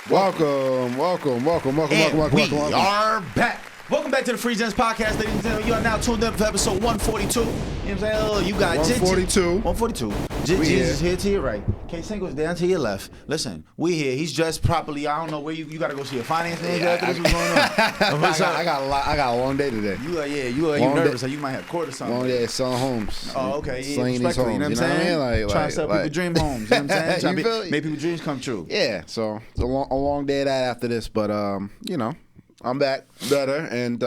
Welcome. We are back. Welcome back to the Free Gems Podcast, ladies and gentlemen. You are now tuned in for episode 142. You know what I'm saying? Oh, you got 142. 142. Jesus here to your right. K-Single's down to your left. Listen, we here. He's dressed properly. I don't know where you got to go see a finance manager after this. What's going on? I got a long day today. You nervous? So you might have court or something. Long day selling homes. Oh, okay. Yeah, slinging these homes. You know what I'm saying? Trying to sell people dream homes. You know what I'm saying? Make people's dreams come true. Yeah. So it's a long day of that after this, but I'm back better, and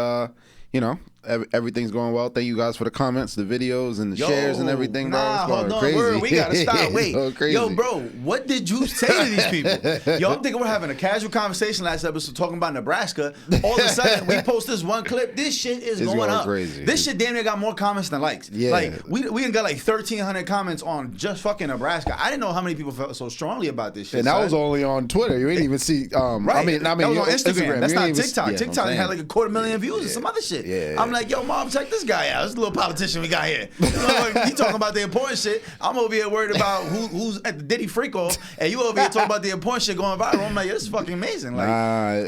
everything's going well. Thank you guys for the comments, the videos, and the shares and everything, bro. Hold on, crazy. We gotta stop. Wait, yo, bro, what did you say to these people? Yo, I'm thinking we're having a casual conversation last episode talking about Nebraska. All of a sudden, we post this one clip. This shit is going up. Crazy. This shit damn near got more comments than likes. Yeah, like we done got like 1,300 comments on just fucking Nebraska. I didn't know how many people felt so strongly about this shit. And that was only on Twitter. You didn't even see. Right. I mean, that was on Instagram. That's not TikTok. Yeah, TikTok had like 250,000 views or some other shit. Yeah. I'm like, yo, mom, check this guy out. This is a little politician we got here. He talking about the important shit. I'm over here worried about who's at the Diddy freak off, and you over here talking about the important shit going viral. I'm like, this is fucking amazing. Like,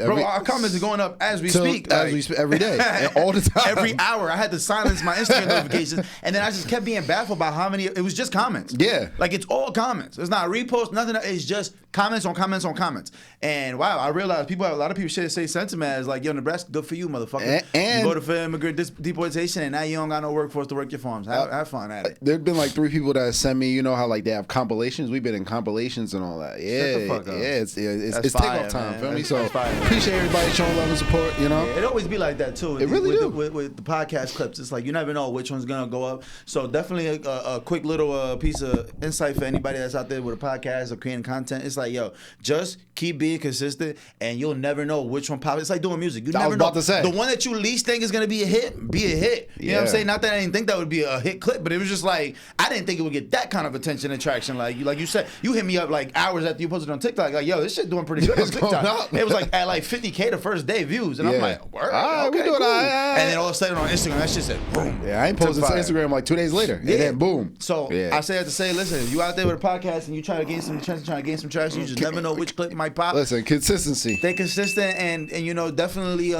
bro, our comments are going up as we speak. Every day, and all the time, every hour. I had to silence my Instagram notifications, and then I just kept being baffled by how many. It was just comments. Yeah, like it's all comments. It's not repost, nothing. It's just comments on comments on comments. And wow, I realized a lot of people say sentiment as like, yo, Nebraska, good for you, motherfucker. And you voted for immigrant deportation, and now you don't got no workforce to work your farms. Have fun at it. There've been like 3 people that send me, you know how like they have compilations. We've been in compilations and all that. Yeah, shut the fuck up. It's takeoff time. Man. Feel me? So appreciate everybody showing love and support. You know, it always be like that too. It really do. With the podcast clips. It's like you never know which one's gonna go up. So definitely a quick little piece of insight for anybody that's out there with a podcast or creating content. It's like, yo, just keep being consistent, and you'll never know which one pops. It's like doing music. You never know. The one that you least think is gonna be a hit, be a hit. You know what I'm saying? Not that I didn't think that would be a hit clip, but it was just like I didn't think it would get that kind of attention and traction. Like you said, you hit me up like hours after you posted on TikTok. Like, yo, this shit doing pretty good on TikTok. It was like at like 50K the first day views, and I'm like, word, okay, cool. And then all of a sudden on Instagram, that shit said boom. Yeah, I ain't posted to Instagram like 2 days later. Yeah. And then boom. So I say that to say, listen, if you out there with a podcast and you try to gain some traction, you just never know which clip might pop. Listen, consistency. Stay consistent, and definitely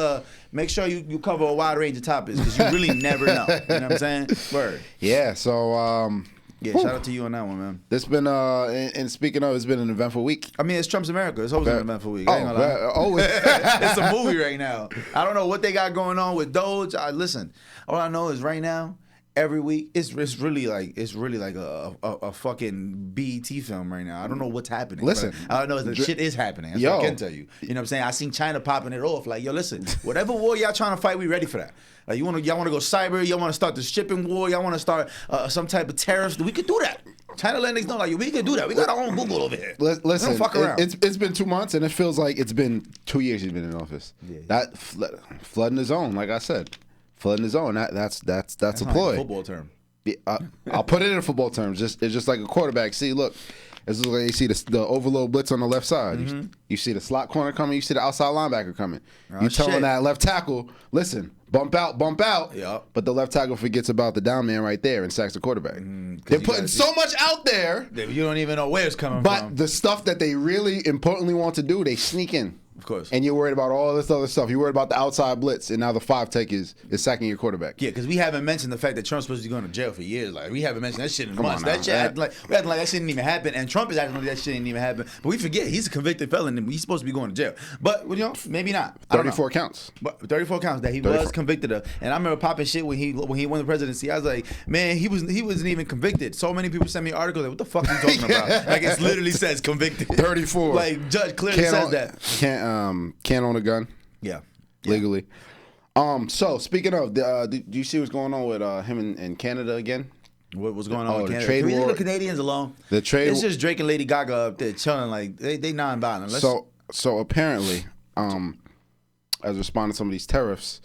make sure you cover a wide range of topics because you really never know. You know what I'm saying? Word. Yeah. So. Shout out to you on that one, man. It's been and speaking of, it's been an eventful week. I mean, it's Trump's America. It's always an eventful week. It's a movie right now. I don't know what they got going on with Doge. Listen, all I know is right now, every week, it's really like a fucking BET film right now. I don't know what's happening. Listen, I don't know that shit is happening. That's what I can tell you. You know what I'm saying? I seen China popping it off. Like, yo, listen, whatever war y'all trying to fight, we ready for that. Like, y'all want to go cyber? Y'all want to start the shipping war? Y'all want to start some type of tariffs? We could do that. China letting niggas know, like, we can do that. We got our own Google over here. Listen, don't fuck around. It's been 2 months, and it feels like it's been 2 years he's been in office. Yeah. That flooding the zone, like I said, flooding the zone. That's a ploy. Like a football term. Yeah, I'll put it in football terms. It's just like a quarterback. See, look, it's like you see the overload blitz on the left side. Mm-hmm. You see the slot corner coming. You see the outside linebacker coming. You telling that left tackle, listen, bump out. Yep. But the left tackle forgets about the down man right there and sacks the quarterback. They're putting so much out there. You don't even know where it's coming from. But the stuff that they really importantly want to do, they sneak in. Of course. And you're worried about all this other stuff. You're worried about the outside blitz, and now the 5-tech is sacking your quarterback. Yeah, because we haven't mentioned the fact that Trump's supposed to be going to jail for years. Like, we haven't mentioned that shit in months. That shit acting like that shit didn't even happen, and Trump is acting like that shit didn't even happen. But we forget he's a convicted felon, and he's supposed to be going to jail. But maybe not. 34 counts. But 34 counts that he was convicted of. And I remember popping shit when he won the presidency. I was like, man, he wasn't even convicted. So many people sent me articles like, what the fuck are you talking about? Like, it literally says convicted. 34. Like, judge clearly says that. Can't own a gun. Yeah. Legally. So speaking of, do you see what's going on with him in Canada again? What's going on with the Canada? trade Can we war? leave the Canadians alone? It's just Drake and Lady Gaga up there chilling like they non-violent. So apparently, as a response to some of these tariffs,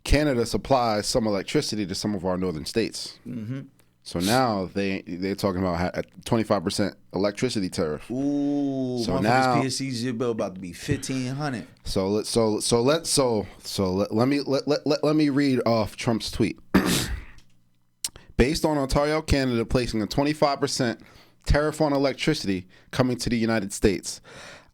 Canada supplies some electricity to some of our northern states. Mm-hmm. So now they're talking about a 25% electricity tariff. Ooh, so one now for this PSC's bill about to be $1,500. Let me read off Trump's tweet. Based on Ontario, Canada placing a 25% tariff on electricity coming to the United States,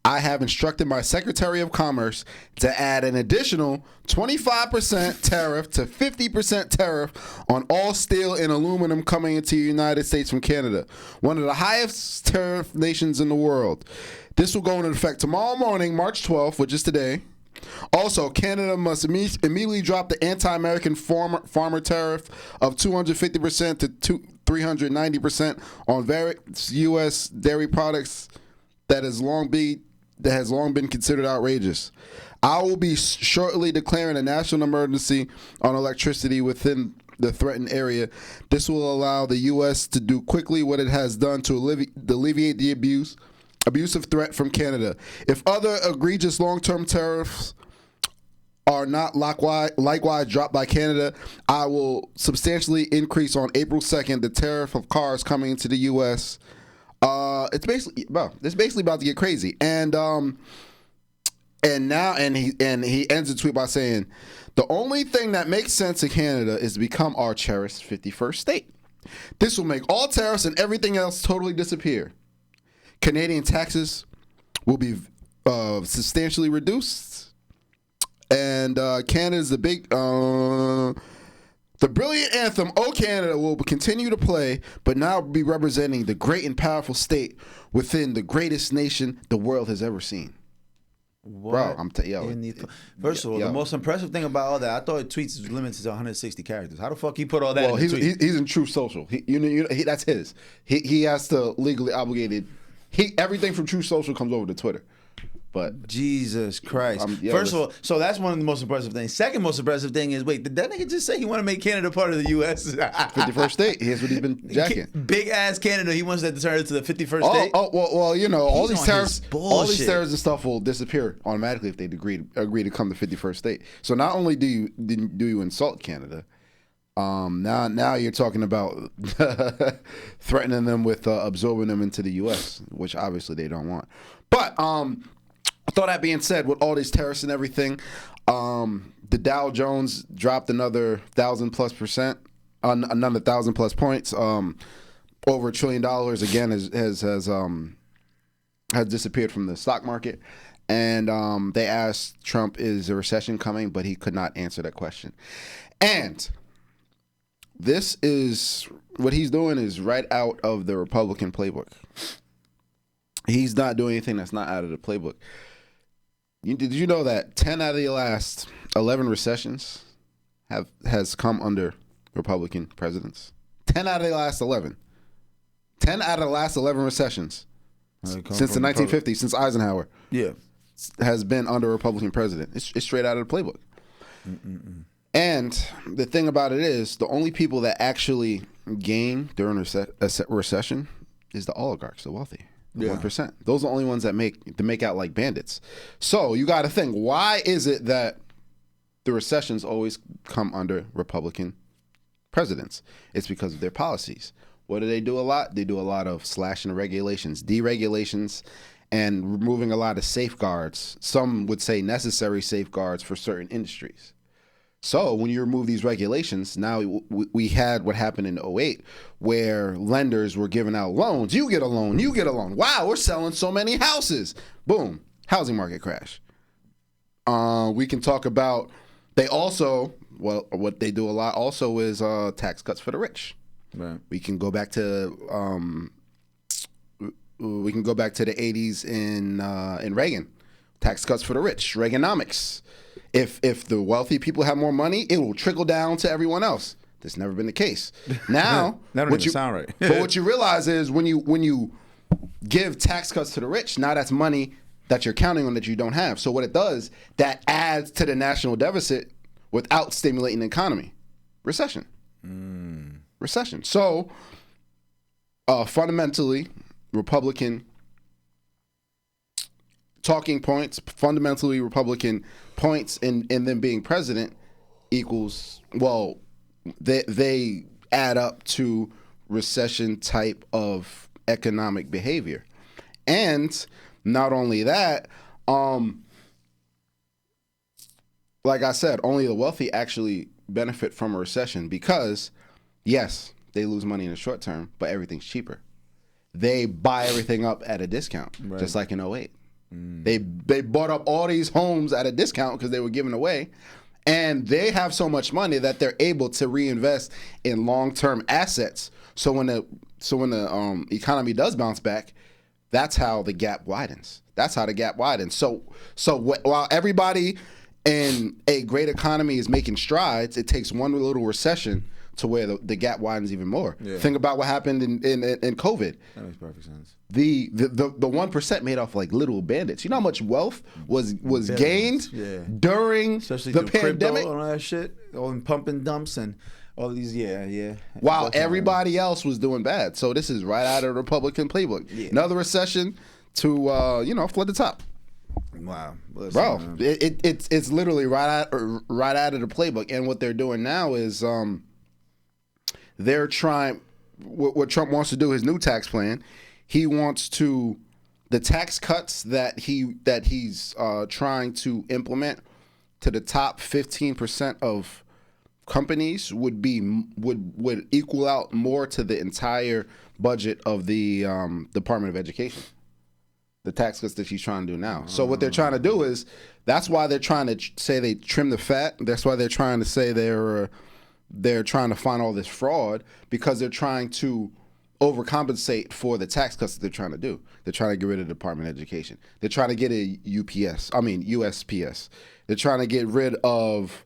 I have instructed my Secretary of Commerce to add an additional 25% tariff to 50% tariff on all steel and aluminum coming into the United States from Canada, one of the highest tariff nations in the world. This will go into effect tomorrow morning, March 12th, which is today. Also, Canada must immediately drop the anti-American farmer tariff of 250% to 390% on various U.S. dairy products that has long been considered outrageous. I will be shortly declaring a national emergency on electricity within the threatened area. This will allow the U.S. to do quickly what it has done to alleviate the abusive threat from Canada. If other egregious long-term tariffs are not likewise dropped by Canada, I will substantially increase on April 2nd the tariff of cars coming into the U.S. It's basically about to get crazy. And he ends the tweet by saying, the only thing that makes sense in Canada is to become our cherished 51st state. This will make all tariffs and everything else totally disappear. Canadian taxes will be substantially reduced, and Canada's the brilliant anthem, "Oh Canada," will continue to play, but now be representing the great and powerful state within the greatest nation the world has ever seen. What? Bro, First of all, the most impressive thing about all that, I thought tweets was limited to 160 characters. How the fuck he put all that? Well, in the tweet? he's in Truth Social. That's his. He has to legally obligated. Everything from Truth Social comes over to Twitter. But Jesus Christ. First of all, so that's one of the most impressive things. Second most impressive thing is, wait, did that nigga just say he want to make Canada part of the U.S.? 51st state. Here's what he's been jacking. Big ass Canada. He wants that to turn it to the 51st state. Well, all these tariffs and stuff will disappear automatically if they agree to come to 51st state. So not only do you insult Canada, now you're talking about threatening them with absorbing them into the U.S., which obviously they don't want. But with all that being said, with all these tariffs and everything, the Dow Jones dropped another 1,000+%, another 1,000+ points. Over $1 trillion again has disappeared from the stock market. And they asked Trump, is a recession coming? But he could not answer that question. And this is what he's doing is right out of the Republican playbook. He's not doing anything that's not out of the playbook. Did you know that 10 out of the last 11 recessions has come under Republican presidents? 10 out of the last 11. 10 out of the last 11 recessions since the 1950s, since Eisenhower, has been under a Republican president. It's straight out of the playbook. And the thing about it is, the only people that actually gain during a recession is the oligarchs, the wealthy. 1%. Those are the only ones that make out like bandits. So you got to think, why is it that the recessions always come under Republican presidents? It's because of their policies. What do they do a lot? They do a lot of slashing regulations, deregulations, and removing a lot of safeguards. Some would say necessary safeguards for certain industries. So when you remove these regulations, now we had what happened in 2008, where lenders were giving out loans. You get a loan, you get a loan. Wow, we're selling so many houses. Boom, housing market crash. We can talk about, what they do a lot also is tax cuts for the rich. Right. We can go back to the 80s in Reagan. Tax cuts for the rich, Reaganomics. If the wealthy people have more money, it will trickle down to everyone else. That's never been the case. Now, that don't even sound right. But what you realize is when you give tax cuts to the rich, now that's money that you're counting on that you don't have. So what it does, that adds to the national deficit without stimulating the economy. Recession. Recession. So fundamentally, Republican talking points, fundamentally Republican points in them being president equals, well, they add up to recession type of economic behavior. And not only that, like I said, only the wealthy actually benefit from a recession because, yes, they lose money in the short term, but everything's cheaper. They buy everything up at a discount, just like in 2008. They bought up all these homes at a discount because they were giving away. And they have so much money that they're able to reinvest in long-term assets. So when the economy does bounce back, that's how the gap widens. So while everybody in a great economy is making strides, it takes one little recession to where the gap widens even more. Yeah. Think about what happened in COVID. That makes perfect sense. The 1% made off like little bandits. You know how much wealth was gained during especially the pandemic? Crypto and all that shit, all in pump and dumps and all these, While everybody else was doing bad. So this is right out of the Republican playbook. Yeah. Another recession to flood the top. Wow, bro, it's literally right out of the playbook. And what they're doing now is they're trying what Trump wants to do. His new tax plan, he wants to the tax cuts that he's trying to implement to the top 15% of companies would equal out more to the entire budget of the Department of Education. The tax cuts that he's trying to do now. So what they're trying to do is, that's why they're trying to say they trim the fat. That's why they're trying to say they're trying to find all this fraud, because they're trying to overcompensate for the tax cuts that they're trying to do. They're trying to get rid of the Department of Education. They're trying to get a USPS. They're trying to get rid of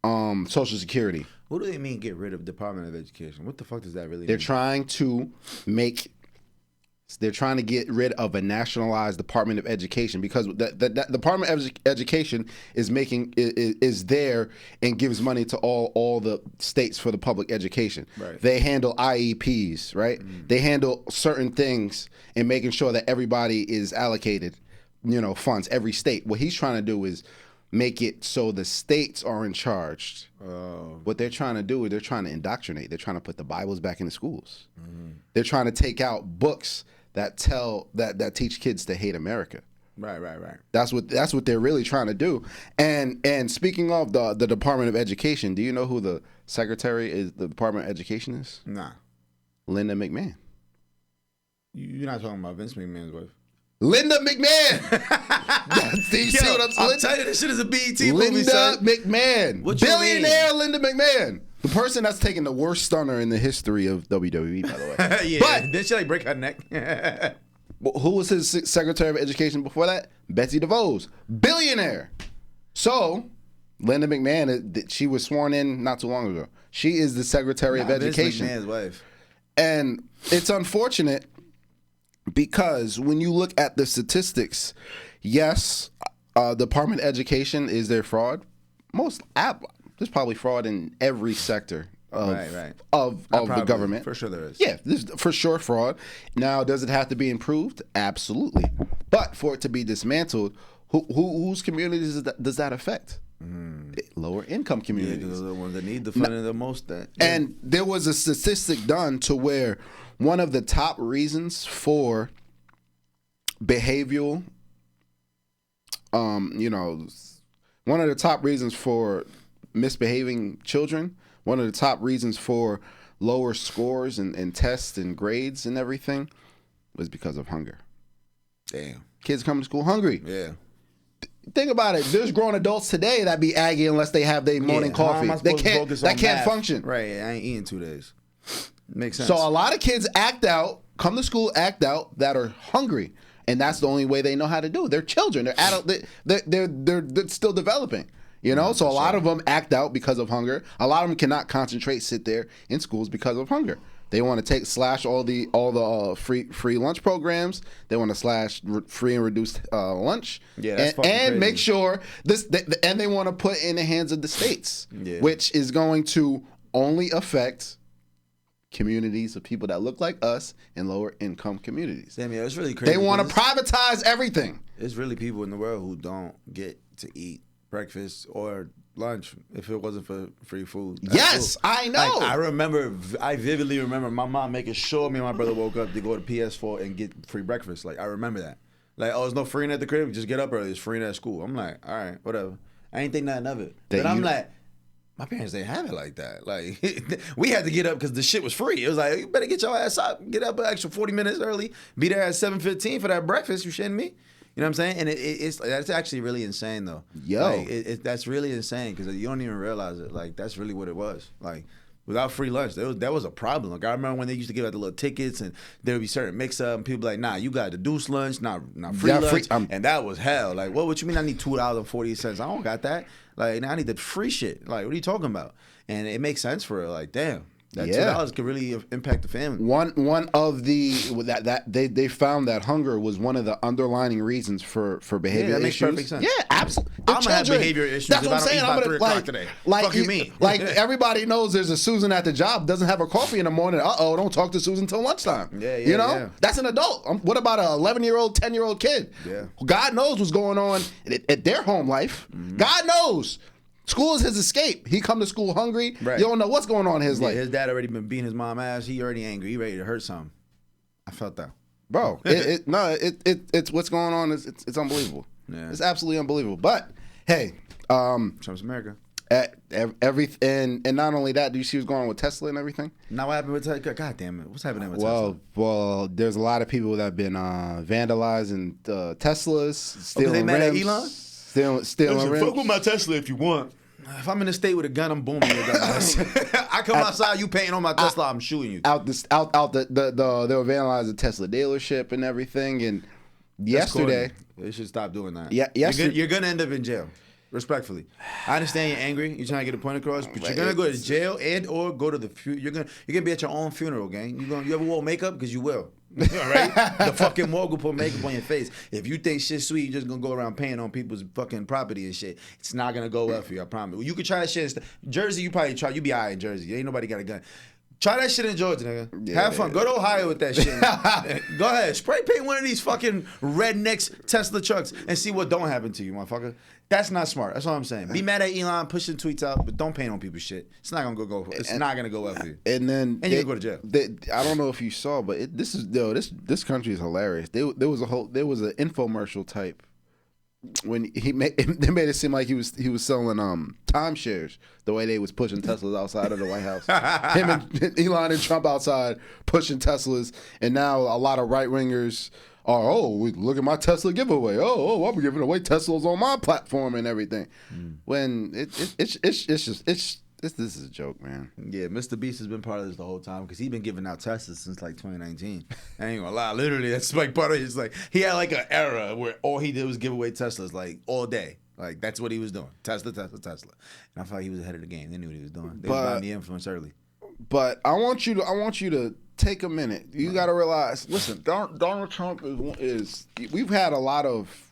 Social Security. What do they mean get rid of Department of Education? What the fuck does that really mean? They're trying to get rid of a nationalized Department of Education, because the Department of Education is there and gives money to all the states for the public education. Right. They handle IEPs, right? They handle certain things and making sure that everybody is allocated, funds, every state. What he's trying to do is make it so the states are in charge. Oh. What they're trying to do is they're trying to indoctrinate. They're trying to put the Bibles back in the schools. They're trying to take out books that teach kids to hate America. Right. That's what they're really trying to do. And speaking of the Department of Education, do you know who the secretary is? The Department of Education is? Nah. Linda McMahon. You're not talking about Vince McMahon's wife. Linda McMahon. See what I'm saying? I'm telling you, this shit is a BET movie, Linda son. McMahon. What you Billionaire mean? Linda McMahon. The person that's taken the worst stunner in the history of WWE, by the way. Yeah. But didn't she break her neck? Who was his Secretary of Education before that? Betsy DeVos. Billionaire. So, Linda McMahon, she was sworn in not too long ago. She is the Secretary of Education. Vince McMahon's wife. And it's unfortunate because when you look at the statistics, yes, Department of Education, is there fraud? There's probably fraud in every sector of the government. For sure there is. Yeah, there's for sure fraud. Now, does it have to be improved? Absolutely. But for it to be dismantled, whose communities does that affect? Lower income communities. Yeah, those are the ones that need the funding the most. And there was a statistic done to where one of the top reasons for behavioral, one of the top reasons for misbehaving children, one of the top reasons for lower scores and tests and grades and everything was because of hunger. Damn. Kids come to school hungry. Yeah. Think about it. There's grown adults today that be aggy unless they have their morning coffee. They can't function. Right. I ain't eating 2 days. Makes sense. So a lot of kids come to school, act out that are hungry. And that's the only way they know how to do it. They're children. They're adult. They're still developing. So a lot of them act out because of hunger. A lot of them cannot concentrate, sit there in schools because of hunger. They want to slash all the free lunch programs. They want to slash free and reduced lunch. Yeah, that's fucking and crazy. make sure and they want to put in the hands of the states, which is going to only affect communities of people that look like us in lower income communities. Damn, yeah, it's really crazy. They want to privatize everything. There's really people in the world who don't get to eat breakfast or lunch if it wasn't for free food. Yes, I know. I vividly remember my mom making sure me and my brother woke up to go to PS4 and get free breakfast. Like, I remember that. Like, oh, there's no free at the crib. Just get up early. It's free at school. I'm like, all right, whatever. I ain't think nothing of it. But I'm like, my parents didn't have it like that. Like, we had to get up because the shit was free. It was like, you better get your ass up. Get up an extra 40 minutes early. Be there at 7:15 for that breakfast. You shitting me? You know what I'm saying? And that's actually really insane, though. Yo. Like, that's really insane because you don't even realize it. Like, that's really what it was. Like, without free lunch, that was a problem. Like, I remember when they used to give out the little tickets and there would be certain mix-up and people be like, nah, you got the deuce lunch, not free lunch. And that was hell. Like, what you mean I need $2.48? I don't got that. Like, now I need the free shit. Like, what are you talking about? And it makes sense for it. Like, damn. That $2 could really impact the family. One of the that they found that hunger was one of the underlining reasons for behavior that makes issues. Perfect sense. Yeah, absolutely. I'm gonna have behavior issues. That's what I'm saying. I'm gonna 3:00 today. Like fuck you mean? Like everybody knows, there's a Susan at the job doesn't have her coffee in the morning. Don't talk to Susan till lunchtime. You know, that's an adult. What about an 11-year-old, 10-year-old kid? Yeah, God knows what's going on at their home life. Mm-hmm. God knows. School is his escape. He come to school hungry. Right. You don't know what's going on in his life. His dad already been beating his mom ass. He already angry. He ready to hurt something. I felt that, bro. It's what's going on. It's unbelievable. Yeah. It's absolutely unbelievable. But hey, Trump's America. And not only that, do you see what's going on with Tesla and everything? Now what happened with Tesla? God damn it, what's happening with Tesla? Well, there's a lot of people that have been vandalizing Teslas, stealing they mad rims. at Elon? Stealing rims. Fuck with my Tesla if you want. If I'm in the state with a gun, I'm booming your dumbass. I come outside, you painting on my Tesla, I'm shooting you. They were vandalizing the Tesla dealership and everything. And yesterday, they should stop doing that. Yeah, you're gonna end up in jail. Respectfully, I understand you're angry. You're trying to get a point across, but you're gonna go to jail and or go to the you're gonna be at your own funeral, gang. You ever wore makeup? Because you will. All right, the fucking morgue will put makeup on your face. If you think shit's sweet, you're just gonna go around paying on people's fucking property and shit. It's not gonna go well for you. I promise. You could try that shit. Jersey, you probably try. You be alright in Jersey. Ain't nobody got a gun. Try that shit in Georgia, nigga. Have fun. Go to Ohio with that shit. Go ahead. Spray paint one of these fucking rednecks Tesla trucks and see what don't happen to you, motherfucker. That's not smart. That's all I'm saying. Be mad at Elon, pushing tweets out, but don't paint on people's shit. It's not gonna go. It's not gonna go well for you. And then you can go to jail. I don't know if you saw, but this country is hilarious. There was an infomercial type when they made it seem like he was selling timeshares the way they was pushing Teslas outside of the White House. Him and Elon and Trump outside pushing Teslas, and now a lot of right wingers are look at my Tesla giveaway. I'm giving away Teslas on my platform and everything. When this is a joke, man. Yeah, Mr. Beast has been part of this the whole time because he's been giving out Teslas since like 2019. I ain't gonna lie, literally, that's like part of his like he had like an era where all he did was give away Teslas like all day. Like that's what he was doing. Tesla. And I felt like he was ahead of the game. They knew what he was doing. They was buying the influence early. But I want you to take a minute. You got to realize. Listen, Donald Trump is. We've had a lot of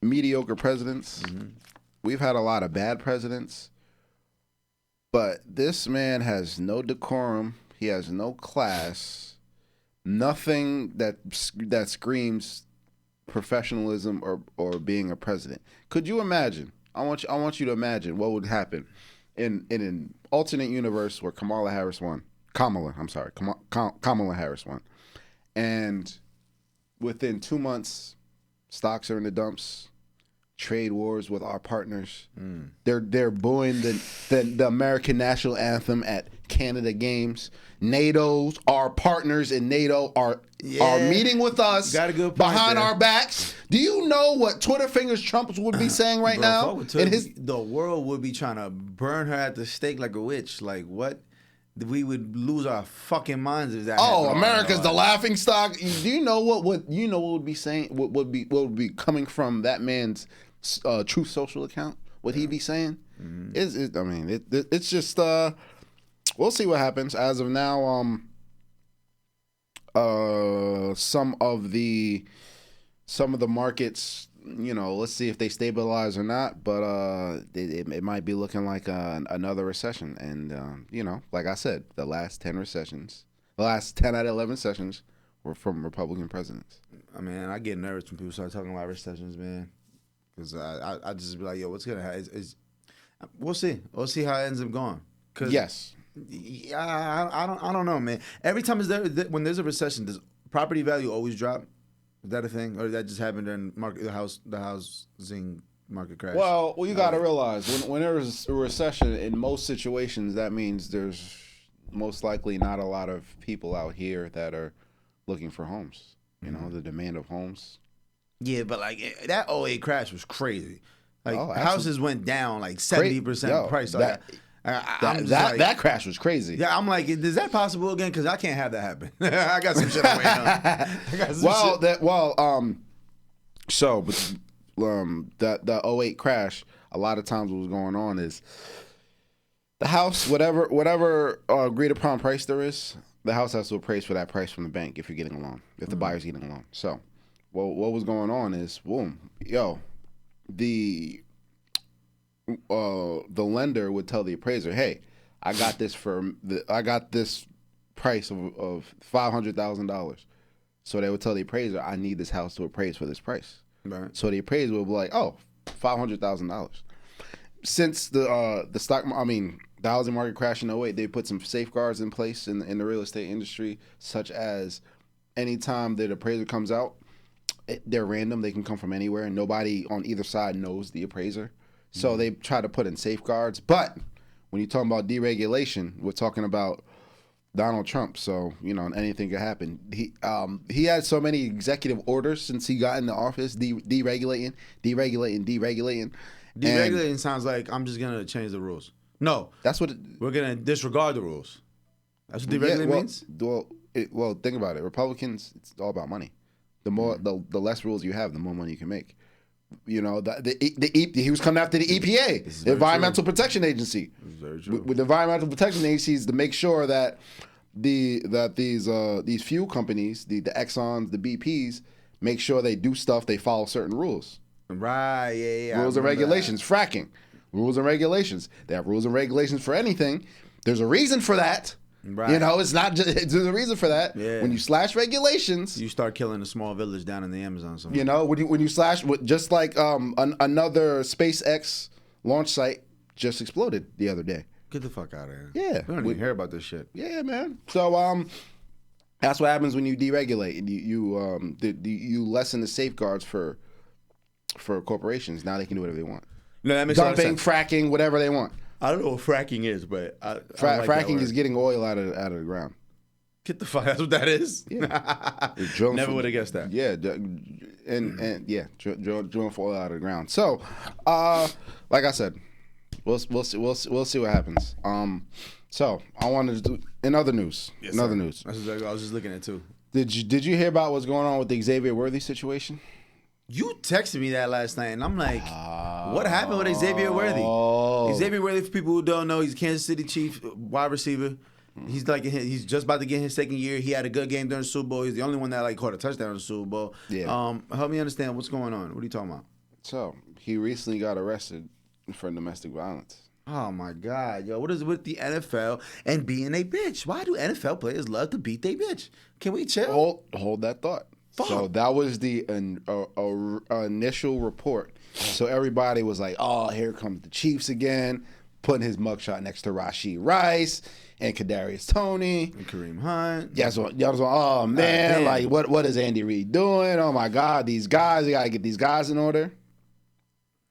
mediocre presidents. Mm-hmm. We've had a lot of bad presidents. But this man has no decorum. He has no class. Nothing that screams professionalism or being a president. Could you imagine? I want you to imagine what would happen in an alternate universe where Kamala Harris won, and within 2 months, stocks are in the dumps. Trade wars with our partners. They're booing the American national anthem at Canada Games. NATO's our partners in NATO are meeting with us behind our backs. Do you know what Twitter fingers Trump would be saying right now? The world would be trying to burn her at the stake like a witch. Like what? We would lose our fucking minds if that. America's the laughing stock. Do you know what would be saying? What would be coming from that man's Truth Social account? What he'd be saying? Mm-hmm. It's just we'll see what happens. As of now, some of the markets, let's see if they stabilize or not. But it might be looking like another recession. And like I said, the last 10 out of 11 sessions were from Republican presidents. I mean, I get nervous when people start talking about recessions, man. Because I just be like, yo, what's gonna happen? We'll see. We'll see how it ends up going. Yes. I don't know, man. Every time when there's a recession, does property value always drop? Is that a thing, or did that just happen during the housing market crash? Well, you got to realize when there's a recession, in most situations, that means there's most likely not a lot of people out here that are looking for homes. The demand of homes Yeah, but like that '08 crash was crazy. Like Oh, houses went down like 70% price. That, that crash was crazy. Yeah, I'm like, is that possible again? Because I can't have that happen. I got some shit I'm waiting on. I got some shit. The '08 crash, a lot of times what was going on is the house, whatever agreed upon price there is, the house has to appraise for that price from the bank if you're getting a loan, if the buyer's getting a loan. So, what was going on is, the lender would tell the appraiser, hey, I got this price of $500,000. So they would tell the appraiser, I need this house to appraise for this price. Right. So the appraiser would be like, oh, $500,000. Since the housing market crashed in '08, they put some safeguards in place in the real estate industry, such as anytime the appraiser comes out, they're random. They can come from anywhere, and nobody on either side knows the appraiser. So they try to put in safeguards. But when you're talking about deregulation, we're talking about Donald Trump. So, anything could happen. He had so many executive orders since he got in the office, deregulating. Deregulating sounds like I'm just going to change the rules. No. That's what... we're going to disregard the rules. That's what deregulating means? Well, think about it. Republicans, it's all about money. The more, the less rules you have, the more money you can make. He was coming after the EPA, the Environmental Protection Agency. Very true. With the Environmental Protection Agencies to make sure that these fuel companies, the Exxons, the BPs, make sure they do stuff, they follow certain rules. Right, yeah. Rules and regulations. Fracking. Rules and regulations. They have rules and regulations for anything. There's a reason for that. Right. It's not just, there's a reason for that. Yeah. When you slash regulations, you start killing a small village down in the Amazon somewhere. When you slash, just like another SpaceX launch site just exploded the other day. Get the fuck out of here. Yeah. We don't even hear about this shit. Yeah, man. So that's what happens when you deregulate. You lessen the safeguards for corporations. Now they can do whatever they want. No, that makes dumping, fracking, whatever they want. I don't know what fracking is, but fracking is getting oil out of the ground. Get the fuck. That's what that is. Yeah. Never would have guessed that. Yeah, drilling for oil out of the ground. So, like I said, we'll see what happens. So I wanted to do in other news. Yes, in other sir. news. That's exactly, I was just looking at too. Did you hear about what's going on with the Xavier Worthy situation? You texted me that last night, and I'm like, what happened with Xavier Worthy? Xavier Worthy, for people who don't know, he's Kansas City Chief wide receiver. He's just about to get his second year. He had a good game during the Super Bowl. He's the only one that caught a touchdown in the Super Bowl. Yeah. Help me understand what's going on. What are you talking about? So he recently got arrested for domestic violence. Oh my God, yo! What is it with the NFL and being a bitch? Why do NFL players love to beat their bitch? Can we chill? Hold that thought. Fuck. So that was the initial report. So everybody was like, "Oh, here comes the Chiefs again," putting his mugshot next to Rashee Rice and Kadarius Toney and Kareem Hunt. Yeah, so y'all was like, "Oh man, like what is Andy Reid doing? Oh my God, these guys! We gotta get these guys in order."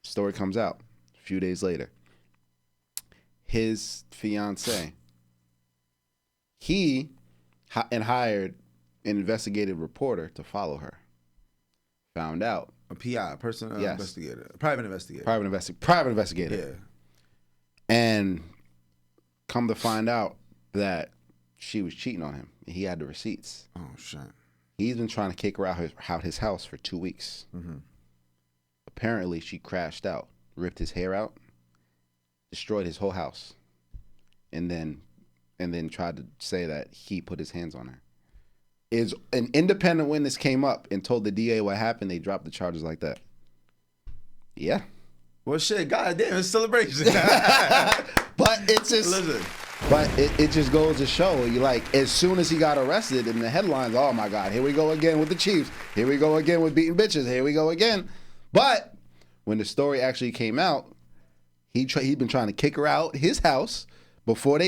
Story comes out a few days later. His fiance, he hired an investigative reporter to follow her. Found out. A PI, personal yes. investigator. Private investigator. Private investigator. Yeah. And come to find out that she was cheating on him. He had the receipts. Oh, shit. He's been trying to kick her out his house for 2 weeks. Mm-hmm. Apparently, she crashed out, ripped his hair out, destroyed his whole house, and then tried to say that he put his hands on her. Is an independent witness came up and told the DA what happened. They dropped the charges like that. Yeah. Well, shit, goddamn, it's a celebration. But it's just, listen. But it just goes to show you, like, as soon as he got arrested in the headlines, oh my God, here we go again with the Chiefs. Here we go again with beating bitches. Here we go again. But when the story actually came out, he'd been trying to kick her out his house before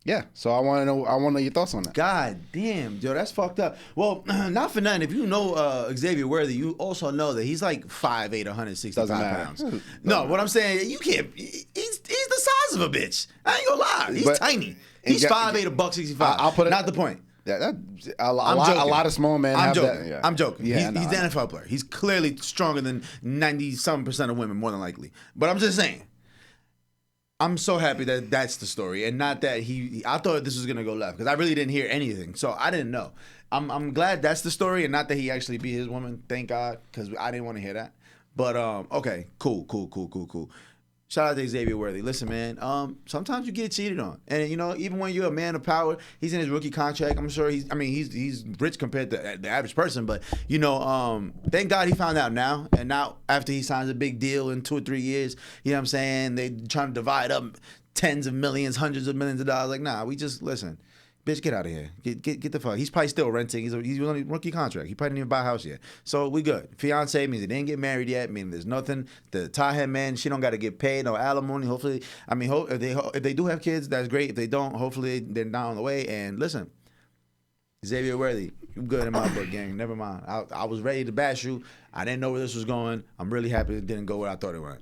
yeah. So I want to know your thoughts on that. God damn, yo, that's fucked up. Well, not for nothing. If you know Xavier Worthy, you also know that he's like 5'8", 165 pounds. No, what I'm saying, you can't. He's the size of a bitch. I ain't gonna lie. He's tiny. He's 5'8", $165. I'll put it. Not the point. A lot of small men have that. Yeah. I'm joking. Yeah, He's the NFL player. He's clearly stronger than 90-something% of women, more than likely. But I'm just saying. I'm so happy that that's the story, and not that I thought this was gonna go left because I really didn't hear anything, so I didn't know. I'm glad that's the story, and not that he actually beat his woman. Thank God, because I didn't want to hear that. But okay, cool. Shout out to Xavier Worthy. Listen, man. Sometimes you get cheated on, and even when you're a man of power, he's in his rookie contract. I'm sure he's rich compared to the average person, but thank God he found out now. And now after he signs a big deal in 2 or 3 years, you know what I'm saying? They trying to divide up tens of millions, hundreds of millions of dollars. Like, nah, we just listen. Bitch, get out of here. Get the fuck. He's probably still renting. He's on a rookie contract. He probably didn't even buy a house yet. So we good. Fiance means he didn't get married yet. Meaning there's nothing. The tie man, she don't got to get paid, no alimony. Hopefully, if they do have kids, that's great. If they don't, hopefully they're not on the way. And listen, Xavier Worthy, you good in my book, gang. Never mind. I was ready to bash you. I didn't know where this was going. I'm really happy it didn't go where I thought it went.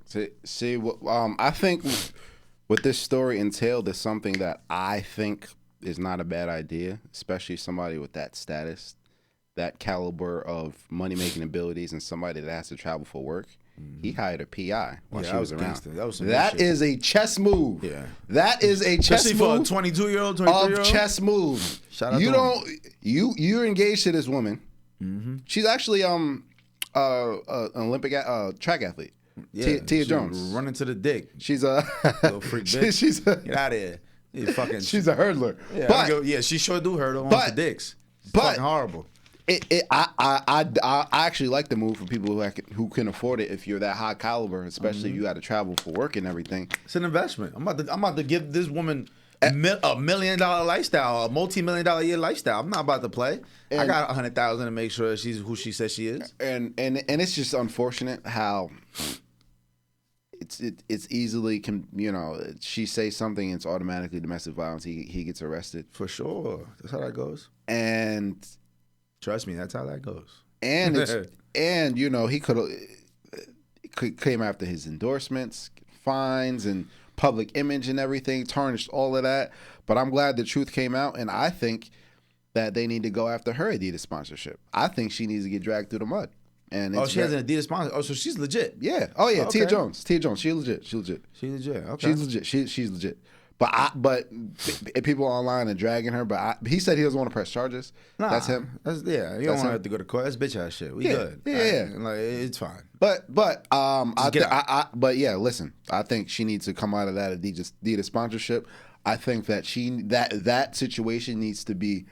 See, I think what this story entailed is something that I think is not a bad idea, especially somebody with that status, that caliber of money-making abilities, and somebody that has to travel for work. Mm-hmm. He hired a PI while she was around. That is a chess move. Yeah, that is a chess move. Especially for a 22-year-old, 23-year-old. Of chess move. Shout out you're engaged to this woman. Mm-hmm. She's actually an Olympic track athlete. Yeah, Tia Jones. Running to the dick. She's a little freak bitch. Get out of here. She's a hurdler. Yeah, but she sure do hurdle on the dicks. It's fucking horrible. I actually like the move for people who can afford it. If you're that high caliber, especially if you got to travel for work and everything, it's an investment. I'm about to give this woman a $1 million lifestyle, a multi-million-dollar a year lifestyle. I'm not about to play. I got $100,000 to make sure she's who she says she is. And it's just unfortunate how it's easily she says something, it's automatically domestic violence. He gets arrested for sure. That's how that goes. And trust me, that's how that goes. And he could came after his endorsements, fines, and public image and everything, tarnished all of that. But I'm glad the truth came out, and I think that they need to go after her Adidas sponsorship. I think she needs to get dragged through the mud. And she has an Adidas sponsor. Oh, so she's legit. Yeah. Oh yeah. Okay. Tia Jones. She's legit. She's legit. Okay. She's legit. She's legit. But people online are dragging her. But he said he doesn't want to press charges. Nah, that's him. You don't want to have to go to court. That's bitch ass shit. We good. Yeah. Like, it's fine. But yeah. Listen, I think she needs to come out of that Adidas sponsorship. I think that that situation needs to be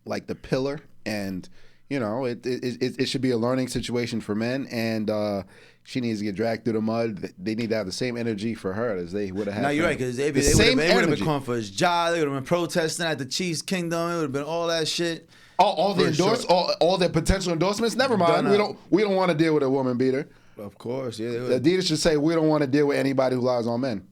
like the pillar, and it should be a learning situation for men, and she needs to get dragged through the mud. They need to have the same energy for her as they would have had. No, you're right, because they would have been calling for his job. They would have been protesting at the Chiefs Kingdom. It would have been all that shit. All their potential endorsements. Never mind. We don't want to deal with a woman beater. Of course, yeah. Adidas should say we don't want to deal with anybody who lies on men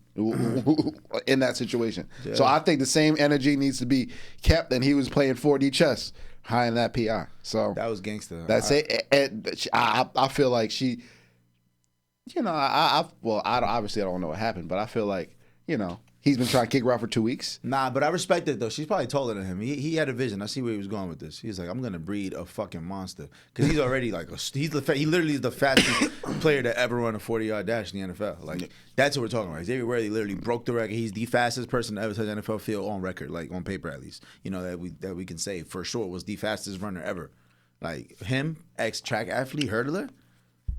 in that situation. Yeah. So I think the same energy needs to be kept. And he was playing 4D chess. High in that PI. So that was gangster. That's it. And I feel like she, obviously I don't know what happened, but I feel like, he's been trying to kick her out for 2 weeks. Nah, but I respect it though. She's probably taller than him. He had a vision. I see where he was going with this. He's like, I'm gonna breed a fucking monster, because he's already like he literally is the fastest player to ever run a 40-yard dash in the NFL. Like that's what we're talking about. Xavier Worthy literally broke the record. He's the fastest person to ever touch the NFL field on record, like on paper at least. That we can say for sure was the fastest runner ever. Like him, ex-track athlete, hurdler.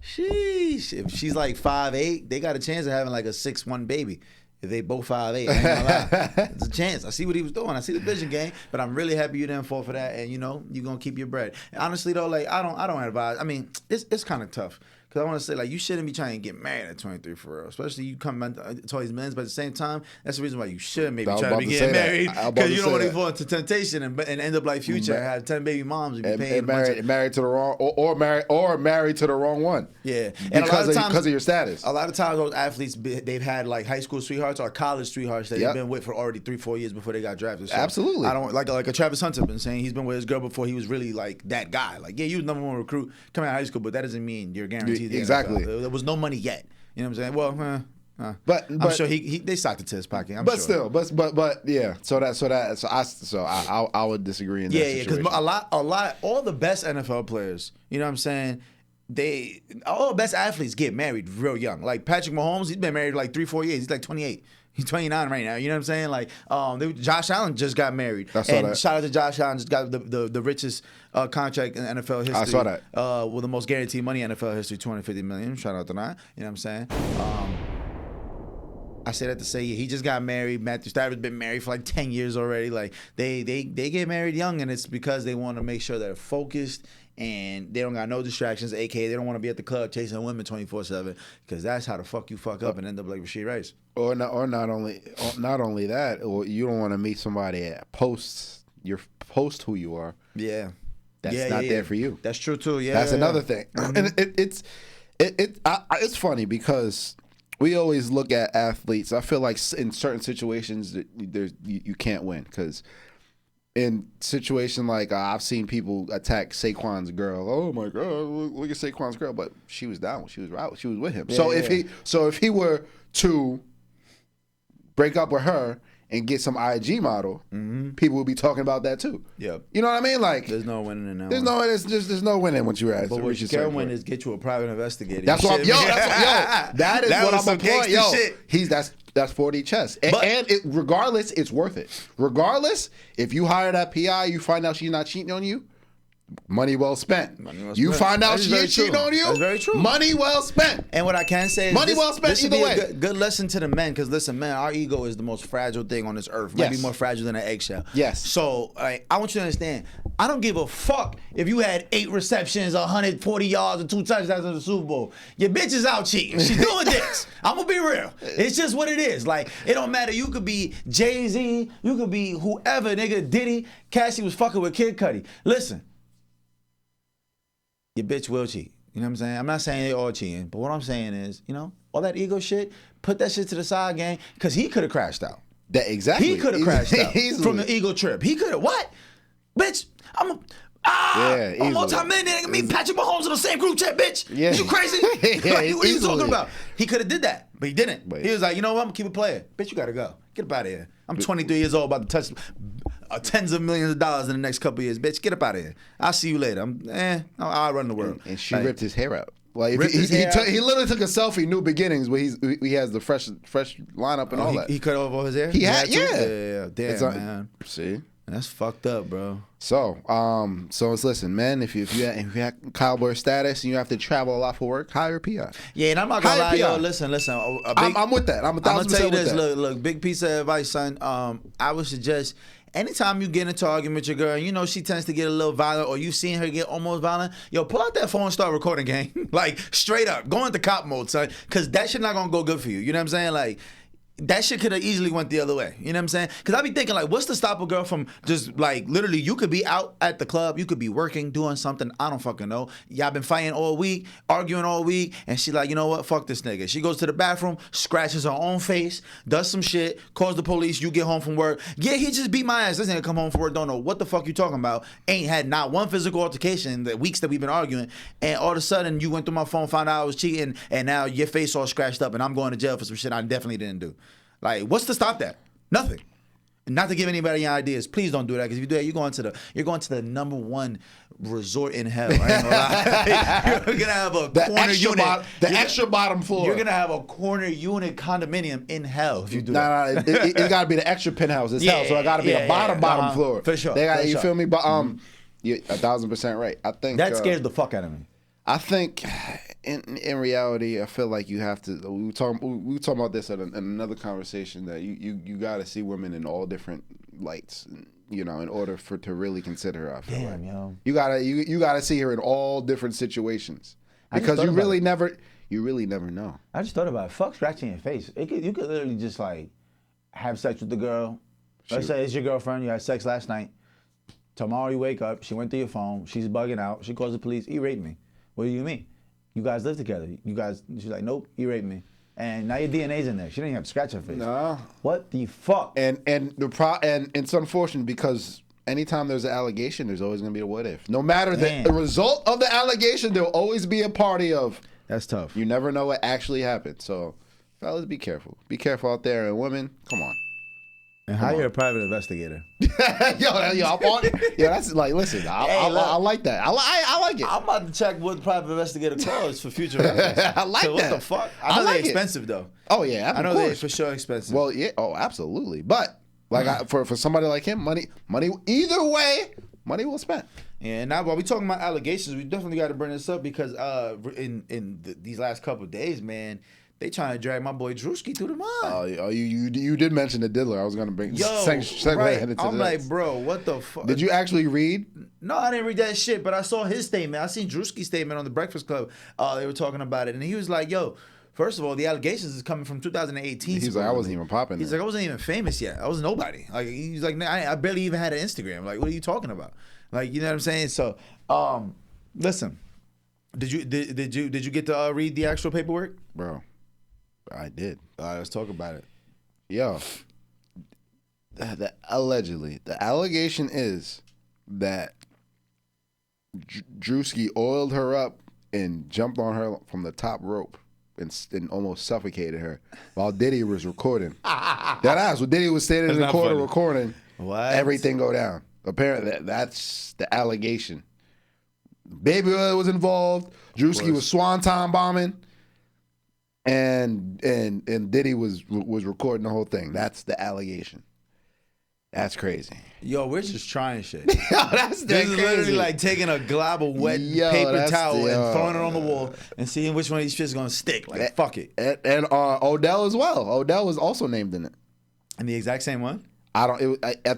Sheesh. If she's like 5'8", they got a chance of having like a 6'1" baby. If they both 5'8", I ain't gonna lie. It's a chance. I see what he was doing. I see the vision game, but I'm really happy you didn't fall for that, and you're gonna keep your bread. And honestly though, like I don't advise. I mean, it's kind of tough. Because I want to say, like, you shouldn't be trying to get married at 23 for real. Especially you come to all these millions, but at the same time, that's the reason why you should maybe try to be getting married. Because you don't want to fall into temptation and end up like Future and have 10 baby moms and be paying married to the wrong or married to the wrong one. Yeah, and because of your status. A lot of times those athletes, they've had like high school sweethearts or college sweethearts that they've been with for already 3-4 years before they got drafted. So absolutely. I don't like a Travis Hunter been saying he's been with his girl before he was really like that guy. Like, yeah, you was number one recruit coming out of high school, but that doesn't mean you're guaranteed. Exactly. There was no money yet. You know what I'm saying? Well, But I'm sure they socked it to his pocket. I'm but sure. still, but yeah. So I would disagree in that situation. Because all the best NFL players, you know what I'm saying? All the best athletes get married real young. Like Patrick Mahomes, he's been married like 3-4 years. He's like 28. He's 29 right now. You know what I'm saying? Like, Josh Allen just got married. And shout out to Josh Allen, just got the richest contract in NFL history. I saw that. With the most guaranteed money in NFL history, $250 million. Shout out to that. You know what I'm saying? I say that to say he just got married. Matthew Stafford's been married for like 10 years already. Like they get married young, and it's because they want to make sure they're focused and they don't got no distractions. AKA they don't want to be at the club chasing women 24/7 because that's how the fuck you fuck up and end up like Rashid Rice. Or not only that, or you don't want to meet somebody that post who you are. Yeah, that's not there for you. That's true too. Yeah, that's another thing. And it's funny because we always look at athletes. I feel like in certain situations you can't win because in situation like I've seen people attack Saquon's girl. Oh my God, look at Saquon's girl, but she was down. She was out. She was with him. If he were to break up with her and get some IG model, people would be talking about that too. Yeah, you know what I mean? Like, there's no winning in that. There's no winning once you're at. But what you can win is get you a private investigator. That's what that is what I'm employing. Yo, shit. That's 4D chess, regardless, it's worth it. Regardless, if you hire that PI, you find out she's not cheating on you. Money well spent. You find out she ain't cheating on you. That's very true. Money well spent. And what I can say is money well spent this either would be way. a good lesson to the men, because listen, man, our ego is the most fragile thing on this earth. Maybe more fragile than an eggshell. Yes. So I want you to understand, I don't give a fuck if you had 8 receptions, 140 yards, and 2 touchdowns in the Super Bowl. Your bitch is out cheating. She's doing this. I'm gonna be real. It's just what it is. Like, it don't matter. You could be Jay-Z, you could be whoever, nigga, Diddy. Cassie was fucking with Kid Cudi. Listen. Your bitch will cheat. You know what I'm saying? I'm not saying they all cheating, but what I'm saying is, all that ego shit, put that shit to the side, gang, because he could have crashed out. Exactly. He could have crashed out from the ego trip. He could have. What? Bitch, I'm a multi-millionaire. Me and Patrick Mahomes in the same group chat, bitch. Yeah. You crazy? What are you talking about? He could have did that, but he didn't. He was like, you know what? I'm going to keep it playing. Bitch, you got to go. Get up out of here. I'm 23 years old, about to touch tens of millions of dollars in the next couple of years. Bitch, get up out of here. I'll see you later. I'll run the world. And she ripped his hair out. Like, he literally took a selfie, New Beginnings, where he has the fresh lineup and all that. He cut off all his hair? He had, yeah. Damn, man. See? That's fucked up, bro. So listen, man, if you have cowboy status and you have to travel a lot for work, hire a PI. Yeah, and I'm not gonna lie, yo, listen. I'm with that. I'm 1,000% with that. I'm gonna tell you this, look, big piece of advice, son. I would suggest anytime you get into an argument with your girl, and she tends to get a little violent, or you've seen her get almost violent, yo, pull out that phone and start recording, gang. Like, straight up. Go into cop mode, son. Because that shit not going to go good for you. You know what I'm saying? Like, that shit could have easily went the other way. You know what I'm saying? Because I be thinking, like, what's to stop a girl from just, like, literally, you could be out at the club, you could be working, doing something, I don't fucking know. Y'all been fighting all week, arguing all week, and she like, you know what, fuck this nigga. She goes to the bathroom, scratches her own face, does some shit, calls the police, you get home from work. Yeah, he just beat my ass. This nigga come home from work, don't know what the fuck you talking about, ain't had not one physical altercation in the weeks that we've been arguing, and all of a sudden, you went through my phone, found out I was cheating, and now your face all scratched up, and I'm going to jail for some shit I definitely didn't do. Like, what's to stop that? Nothing. Not to give anybody ideas. Please don't do that, because if you do that, you're going to the number one resort in hell. I ain't gonna lie. You're gonna have a corner unit. Extra bottom floor. You're gonna have a corner unit condominium in hell if you do that. It gotta be the extra penthouse. It's hell, so it gotta be a bottom floor. For sure. You feel me? But you're 1,000% right. I think that scares the fuck out of me. I think in reality, I feel like you have to. We were talking about this in another conversation, that you got to see women in all different lights, in order to really consider her. I feel like you gotta see her in all different situations, because you really never know. I just thought about it. Fuck scratching your face. You could literally just like have sex with the girl. Let's say it's your girlfriend. You had sex last night. Tomorrow you wake up. She went through your phone. She's bugging out. She calls the police. He raped me. What do you mean? You guys live together. She's like, nope, he raped me. And now your DNA's in there. She didn't even have to scratch her face. No. What the fuck? And it's unfortunate, because anytime there's an allegation, there's always going to be a what if. No matter the result of the allegation, there'll always be a party of. That's tough. You never know what actually happened. So Fellas, be careful. Be careful out there, and women, come on. And hire a private investigator. yo, I'm on it. Yo, that's like, listen, I like that. I like it. I'm about to check what the private investigator costs for future reference. I like that. What the fuck? I know like they're expensive though. Oh yeah, I know they're for sure expensive. Well, yeah, oh absolutely. But like for somebody like him, money. Either way, money well spent. And now while we talking about allegations, we definitely got to bring this up because these last couple of days, man. They trying to drag my boy Drewski through the mud. Oh, you did mention the diddler. I was gonna bring segue right. into I'm that. like, bro, what the fuck? Did you actually read? No, I didn't read that shit, but I saw his statement. I seen Drewski's statement on the Breakfast Club. They were talking about it, and he was like, yo, first of all, the allegations is coming from 2018. He's like, I wasn't even popping. He's like, I wasn't even famous yet. I was nobody. Like, he's like, I barely even had an Instagram. Like, what are you talking about? Like, you know what I'm saying? So, listen, did you get to read the actual paperwork, bro? I did. All right, let's talk about it. Yo, allegedly, the allegation is that Drewski oiled her up and jumped on her from the top rope and almost suffocated her while Diddy was recording. That ass, when Diddy was standing in the corner recording, everything go down. Apparently, that's the allegation. Baby oil was involved. Drewski was swanton bombing. And Diddy was recording the whole thing. That's the allegation. That's crazy. Yo, we're just trying shit. Yo, that's this is literally like taking a glob of wet paper towel and throwing it on the wall and seeing which one of these shit's gonna stick. Like, fuck it. And Odell as well. Odell was also named in it. And the exact same one? I don't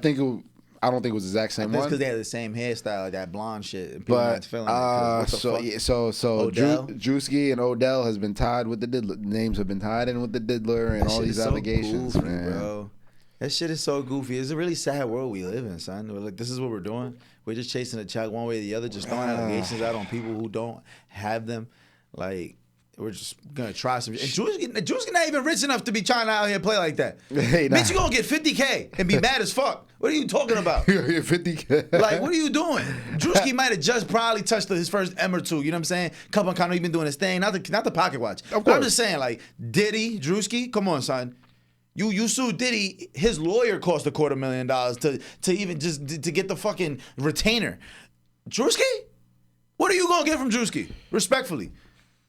think it was the exact same one. That's because they had the same hairstyle, like that blonde shit. And but Odell? Drewski and Odell has been tied with the diddler. Names have been tied in with the diddler and all these allegations, goofy, man. Bro. That shit is so goofy. It's a really sad world we live in, son. We're like, this is what we're doing. We're just chasing a check one way or the other, just throwing allegations out on people who don't have them. Like, we're just gonna try some shit. And Drewski not even rich enough to be trying to out here play like that. Hey, bitch, you gonna get 50K and be mad as fuck. What are you talking about? You're 50K. Like, what are you doing? Drewski might have just probably touched his first M or two. You know what I'm saying? Couple kind of been doing his thing. Not the pocket watch. But I'm just saying, like, Diddy, Drewski, come on, son. You sued Diddy. His lawyer cost $250,000 to even just to get the fucking retainer. Drewski? What are you gonna get from Drewski? Respectfully.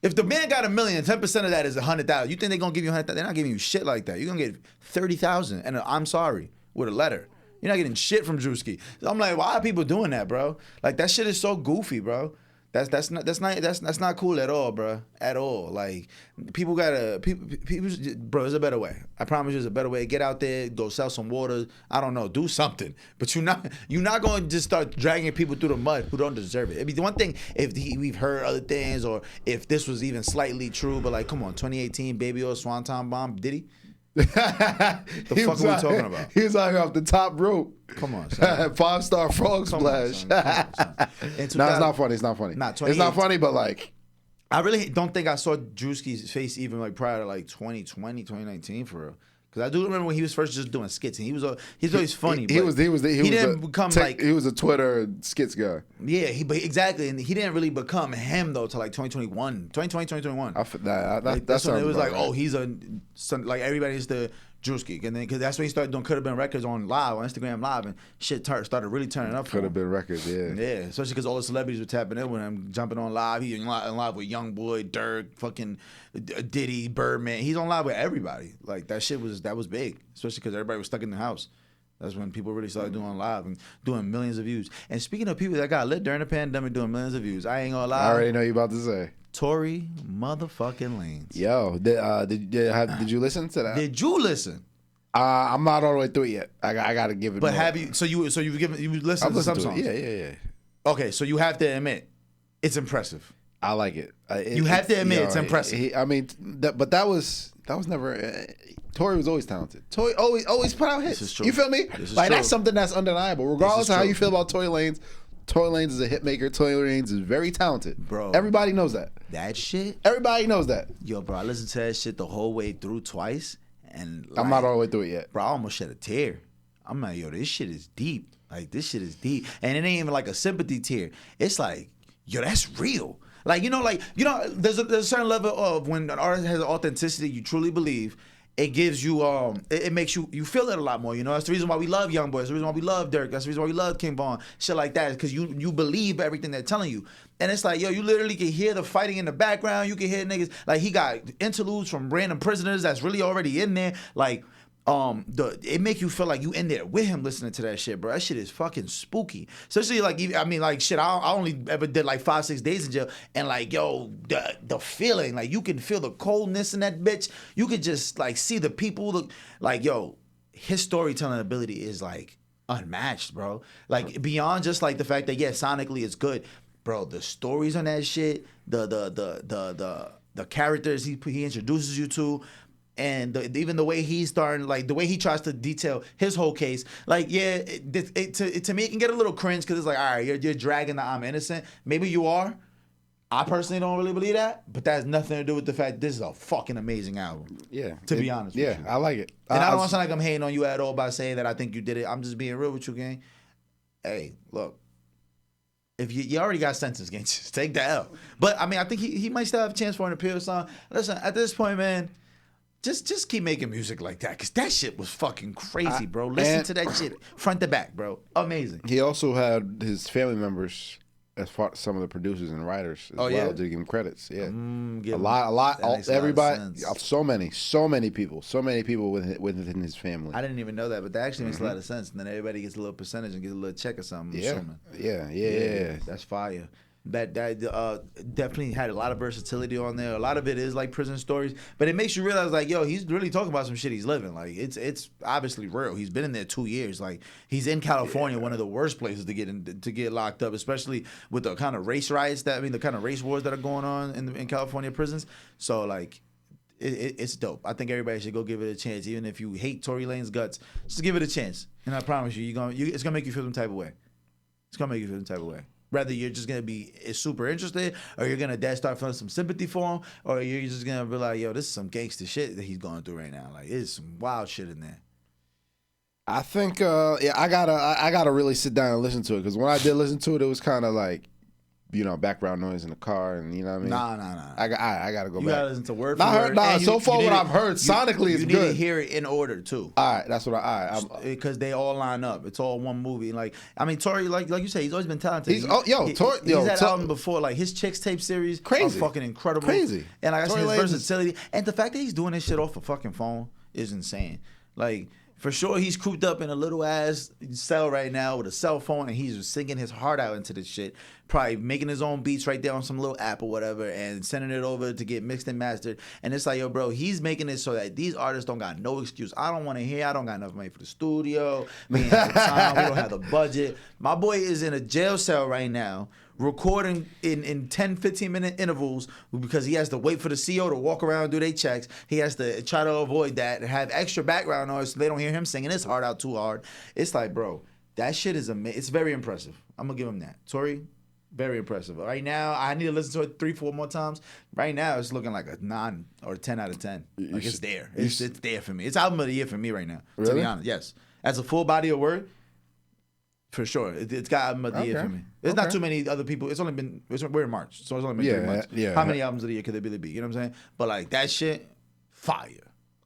If the man got $1 million, 10% of that is $100,000. You think they're gonna give you $100,000? They're not giving you shit like that. You're gonna get $30,000 and I'm sorry with a letter. You're not getting shit from Drewski. So I'm like, why are people doing that, bro? Like, that shit is so goofy, bro. That's not cool at all, bro. At all. Like, people, bro. There's a better way. I promise you, there's a better way. Get out there, go sell some water. I don't know, do something. But you're not going to just start dragging people through the mud who don't deserve it. It'd be the one thing if we've heard other things or if this was even slightly true. But like, come on, 2018 baby oil swanton bomb, Diddy. The fuck are we talking about? He was out here off the top rope. Come on, son. 5-star frog splash. No, it's not funny. It's not funny. It's not funny, but like, I really don't think I saw Drewski's face even like prior to like 2020, 2019 for real. Because I do remember when he was first just doing skits, and he's always funny. He was a Twitter skits guy. Yeah, exactly, and he didn't really become him though till like 2021. That's when it was like, right. Oh, he's like everybody's the Drewski, and then because that's when he started doing Could Have Been Records on Instagram Live, and shit started really turning up. Could Have Been Records, yeah. Yeah, especially because all the celebrities were tapping in with him, jumping on live. He's on live with YoungBoy, Dirk, fucking Diddy, Birdman. He's on live with everybody. Like, that was big, especially because everybody was stuck in the house. That's when people really started doing live and doing millions of views. And speaking of people that got lit during the pandemic doing millions of views, I ain't gonna lie. I already know you about to say. Tory motherfucking Lanez. Yo, did you listen to that? Did you listen? I'm not all the way through it yet. I gotta give it. But more. have you? So you listened to some songs? Yeah. Okay, so you have to admit, it's impressive. I like it. You have to admit it's impressive. But that was never. Tory was always talented. Tory always put out hits. This is true. You feel me? Like, that's something that's undeniable. Regardless of how you feel about Tory Lanez is a hit maker. Tory Lanez is very talented. Bro. Everybody knows that. That shit? Everybody knows that. Yo, bro, I listened to that shit the whole way through twice. And like, I'm not all the way through it yet. Bro, I almost shed a tear. I'm like, yo, this shit is deep. Like, this shit is deep. And it ain't even like a sympathy tear. It's like, yo, that's real. Like there's a certain level of when an artist has an authenticity you truly believe. It gives you it makes you feel it a lot more. You know, that's the reason why we love Young Boy. That's the reason why we love Dirk. That's the reason why we love King Von. Shit like that is because you believe everything they're telling you. And it's like, yo, you literally can hear the fighting in the background. You can hear niggas like he got interludes from random prisoners that's really already in there. Like it make you feel like you in there with him listening to that shit, bro. That shit is fucking spooky. Especially like, I mean, like shit. I only ever did like 5-6 days in jail, and like, yo, the feeling, like you can feel the coldness in that bitch. You could just like see the people. Like, yo, his storytelling ability is like unmatched, bro. Like beyond just like the fact that sonically it's good, bro. The stories on that shit, the characters he introduces you to. And even the way he's starting, like the way he tries to detail his whole case, like to me it can get a little cringe because it's like, all right, you're dragging the I'm innocent. Maybe you are. I personally don't really believe that, but that has nothing to do with the fact this is a fucking amazing album. Yeah, to be honest. Yeah, with you. I like it. And I don't want to sound like I'm hating on you at all by saying that I think you did it. I'm just being real with you, gang. Hey, look. If you already got sentenced, gang, just take the L. But I mean, I think he might still have a chance for an appeal song. Listen, at this point, man. Just keep making music like that, because that shit was fucking crazy, bro. Listen to that shit front to back, bro. Amazing. He also had his family members as far as some of the producers and writers as well to give him credits. Yeah, a lot, everybody, so many people within his family. I didn't even know that, but that actually makes a lot of sense. And then everybody gets a little percentage and gets a little check or something. Yeah. That's fire. That definitely had a lot of versatility on there. A lot of it is like prison stories, but it makes you realize like, yo, he's really talking about some shit he's living. Like it's obviously real. He's been in there 2 years. Like he's in California, one of the worst places to get locked up, especially with the kind of race riots the kind of race wars that are going on in California prisons. So like. It's dope. I think everybody should go give it a chance, even if you hate Tory Lanez guts. Just give it a chance, and I promise you, it's gonna make you feel some type of way. It's gonna make you feel some type of way. Whether you're just gonna be super interested, or you're gonna start feeling some sympathy for him, or you're just gonna be like, "Yo, this is some gangster shit that he's going through right now. Like, it's some wild shit in there." I think, I gotta really sit down and listen to it, because when I did listen to it, it was kind of like, background noise in the car, and you know what I mean. Nah. I gotta go back. You gotta listen to word for word. So far, what I've heard sonically is good. You need to hear it in order too. All right, that's what because they all line up. It's all one movie. Like, I mean, Tory, like you say, he's always been talented. He's had album before, like his Chicks Tape series, crazy, are fucking incredible, crazy. And like I said, his versatility and the fact that he's doing this shit off a fucking phone is insane. Like. For sure, he's cooped up in a little ass cell right now with a cell phone, and he's singing his heart out into this shit. Probably making his own beats right there on some little app or whatever, and sending it over to get mixed and mastered. And it's like, yo, bro, he's making it so that these artists don't got no excuse. I don't want to hear. I don't got enough money for the studio. We ain't have the time. We don't have the budget. My boy is in a jail cell right now, recording in 10, 15-minute intervals because he has to wait for the CO to walk around and do their checks. He has to try to avoid that and have extra background noise so they don't hear him singing his heart out too hard. It's like, bro, that shit is amazing. It's very impressive. I'm going to give him that. Tory, very impressive. Right now, I need to listen to it 3-4 more times. Right now, it's looking like a 9 or 10 out of 10. Like, it's there. It's there for me. It's album of the year for me right now, to be honest. Yes. As a full body of work, for sure. It's got album of the year for me. There's not too many other people. We're in March, so it's only been 3 months. Yeah. How many albums of the year could there really be? You know what I'm saying? But like that shit, fire.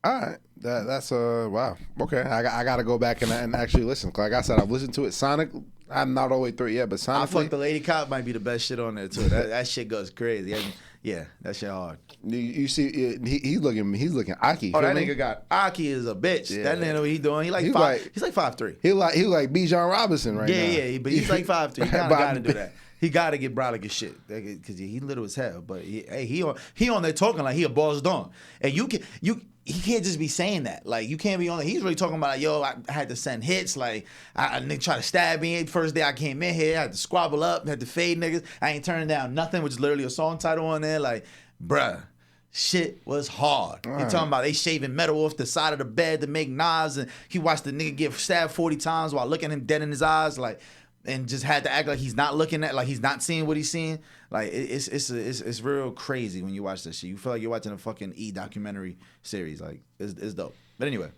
All right. That's wow. Okay. I gotta go back and actually listen. Like I said, I've listened to it. Sonic, I'm not all the way through it yet, but Sonic. I Fuck the Lady Cop might be the best shit on there too. That shit goes crazy. Yeah, that shit hard. You see, he's looking Aki. Oh, that nigga got Aki is a bitch. Yeah. That nigga know what he's doing. He's like 5'3". He like Bijan Robinson right now. Yeah, but he's like 5'3". He kind of got to do that. He got to get brolic as shit because he little as hell. But he on there talking like he a boss don, and he can't just be saying that. Like, you can't be on there. He's really talking about, like, yo, I had to send hits. Like, I nigga try to stab me. First day I came in here, I had to squabble up, had to fade niggas. I ain't turning down nothing, which is literally a song title on there. Like, bruh, shit was hard. He talking about they shaving metal off the side of the bed to make knives, and he watched the nigga get stabbed 40 times while looking him dead in his eyes. Like, and just had to act like he's not looking at, like he's not seeing what he's seeing. Like it's real crazy when you watch that shit. You feel like you're watching a fucking documentary series. Like it's dope. But anyway,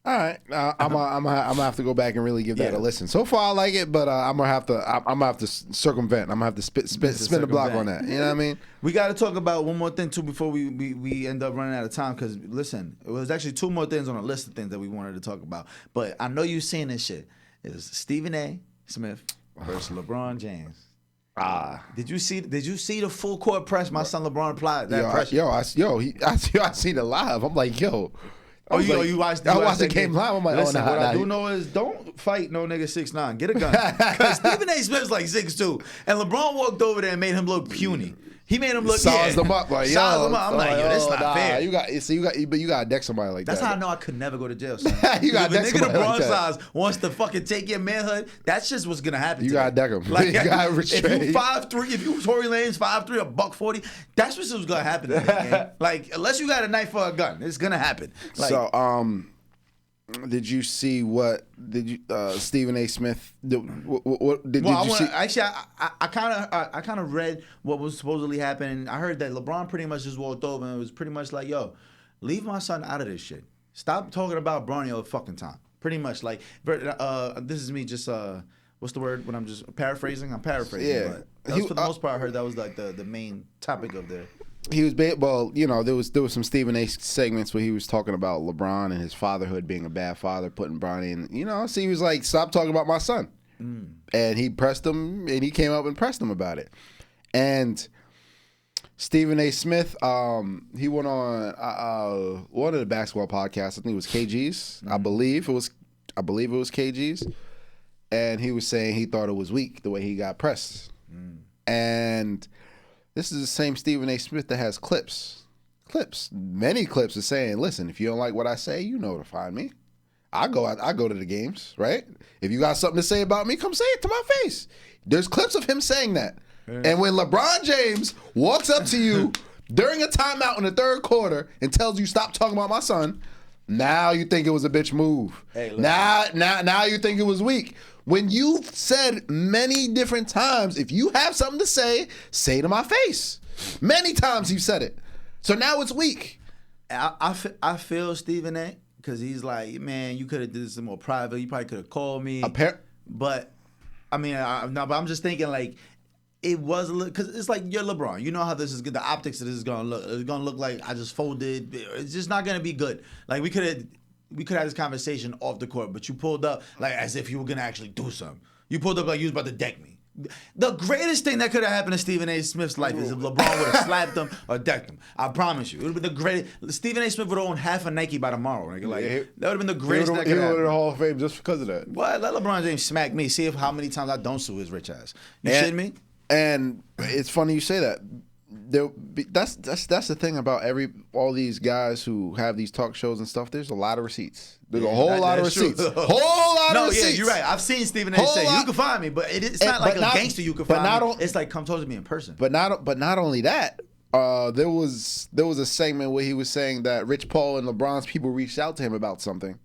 All right, I'm gonna have to go back and really give that a listen. So far, I like it, but I'm gonna have to circumvent. I'm gonna have to spin the block on that. You know what I mean? We got to talk about one more thing too before we end up running out of time. Because listen, it was actually two more things on a list of things that we wanted to talk about. But I know you've seen this shit. It was Stephen A. Smith versus LeBron James. Did you see the full court press? My son LeBron applied that pressure. I seen it live. I'm like, yo. You watched I watched the game live. I'm like, listen, what I do know is don't fight no nigga 6'9". Get a gun. Because Stephen A. Smith's like 6'2". And LeBron walked over there and made him look puny. He made him look size them up like size them up. I'm like, yo, that's not fair. You gotta deck somebody like that's that. That's how I know I could never go to jail. Son. You gotta deck if a nigga somebody LeBron like that. size wants to fucking take your manhood, that's just what's gonna happen. You gotta deck him. Like, you gotta restrain. If you 5'3", if you Tory Lanez 5'3", $140, that's what's gonna happen. To that game. Like unless you got a knife or a gun, it's gonna happen. Like, so did you see Stephen A. Smith? Actually, I kind of read what was supposedly happening. I heard that LeBron pretty much just walked over and was pretty much like, "Yo, leave my son out of this shit. Stop talking about Bronny all the fucking time." Pretty much like, this is me just what's the word when I'm just paraphrasing? I'm paraphrasing. Yeah. But that was, for the most part, I heard that was like the main topic of the. He was there was some Stephen A. segments where he was talking about LeBron and his fatherhood being a bad father, putting Bronny in. So he was like, "Stop talking about my son," and he pressed him, and he came up and pressed him about it. And Stephen A. Smith, he went on one of the basketball podcasts. I think it was KG's. I believe it was KG's, and he was saying he thought it was weak the way he got pressed, and. This is the same Stephen A. Smith that has many clips of saying, "Listen, if you don't like what I say, you know where to find me. I go to the games, right? If you got something to say about me, come say it to my face." There's clips of him saying that. Yeah. And when LeBron James walks up to you during a timeout in the third quarter and tells you stop talking about my son, now you think it was a bitch move. Hey, now you think it was weak. When you've said many different times, if you have something to say to my face. Many times you've said it. So now it's weak. I feel Stephen A. because he's like, man, you could have did this more private. You probably could have called me. But, I mean, but I'm just thinking like, it was a little, because it's like, you're LeBron. You know how this is good. The optics of this is going to look. It's going to look like I just folded. It's just not going to be good. Like, we could have this conversation off the court, but you pulled up like as if you were gonna actually do something. You pulled up like you was about to deck me. The greatest thing that could have happened to Stephen A. Smith's life is if LeBron would have slapped him or decked him. I promise you, it would have been the greatest. Stephen A. Smith would have owned half a Nike by tomorrow. Like, that would have been the greatest thing that could have happened. He would have the Hall of Fame just because of that. What? Let LeBron James smack me. See how many times I don't sue his rich ass. You shitting me? And it's funny you say that. That's the thing about all these guys who have these talk shows and stuff. There's a lot of receipts. There's a whole lot of receipts. Whole lot of receipts. Yeah, you're right. I've seen Stephen A. say you can find me, but it's not like a gangster you can find me. It's like come talk to me in person. But not only that. There was a segment where he was saying that Rich Paul and LeBron's people reached out to him about something,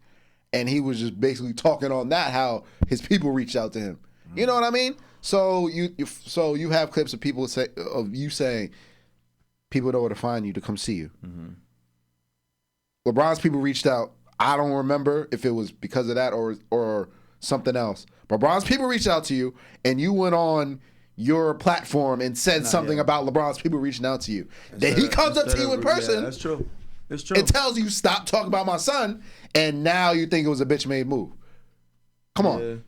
and he was just basically talking on that how his people reached out to him. You know what I mean? So you have clips of people of you saying people know where to find you to come see you. Mm-hmm. LeBron's people reached out. I don't remember if it was because of that or something else. But LeBron's people reached out to you, and you went on your platform and said something about LeBron's people reaching out to you. Then he comes up to you in person. Yeah, that's true. It's true. It tells you stop talking about my son, and now you think it was a bitch made move. Come on.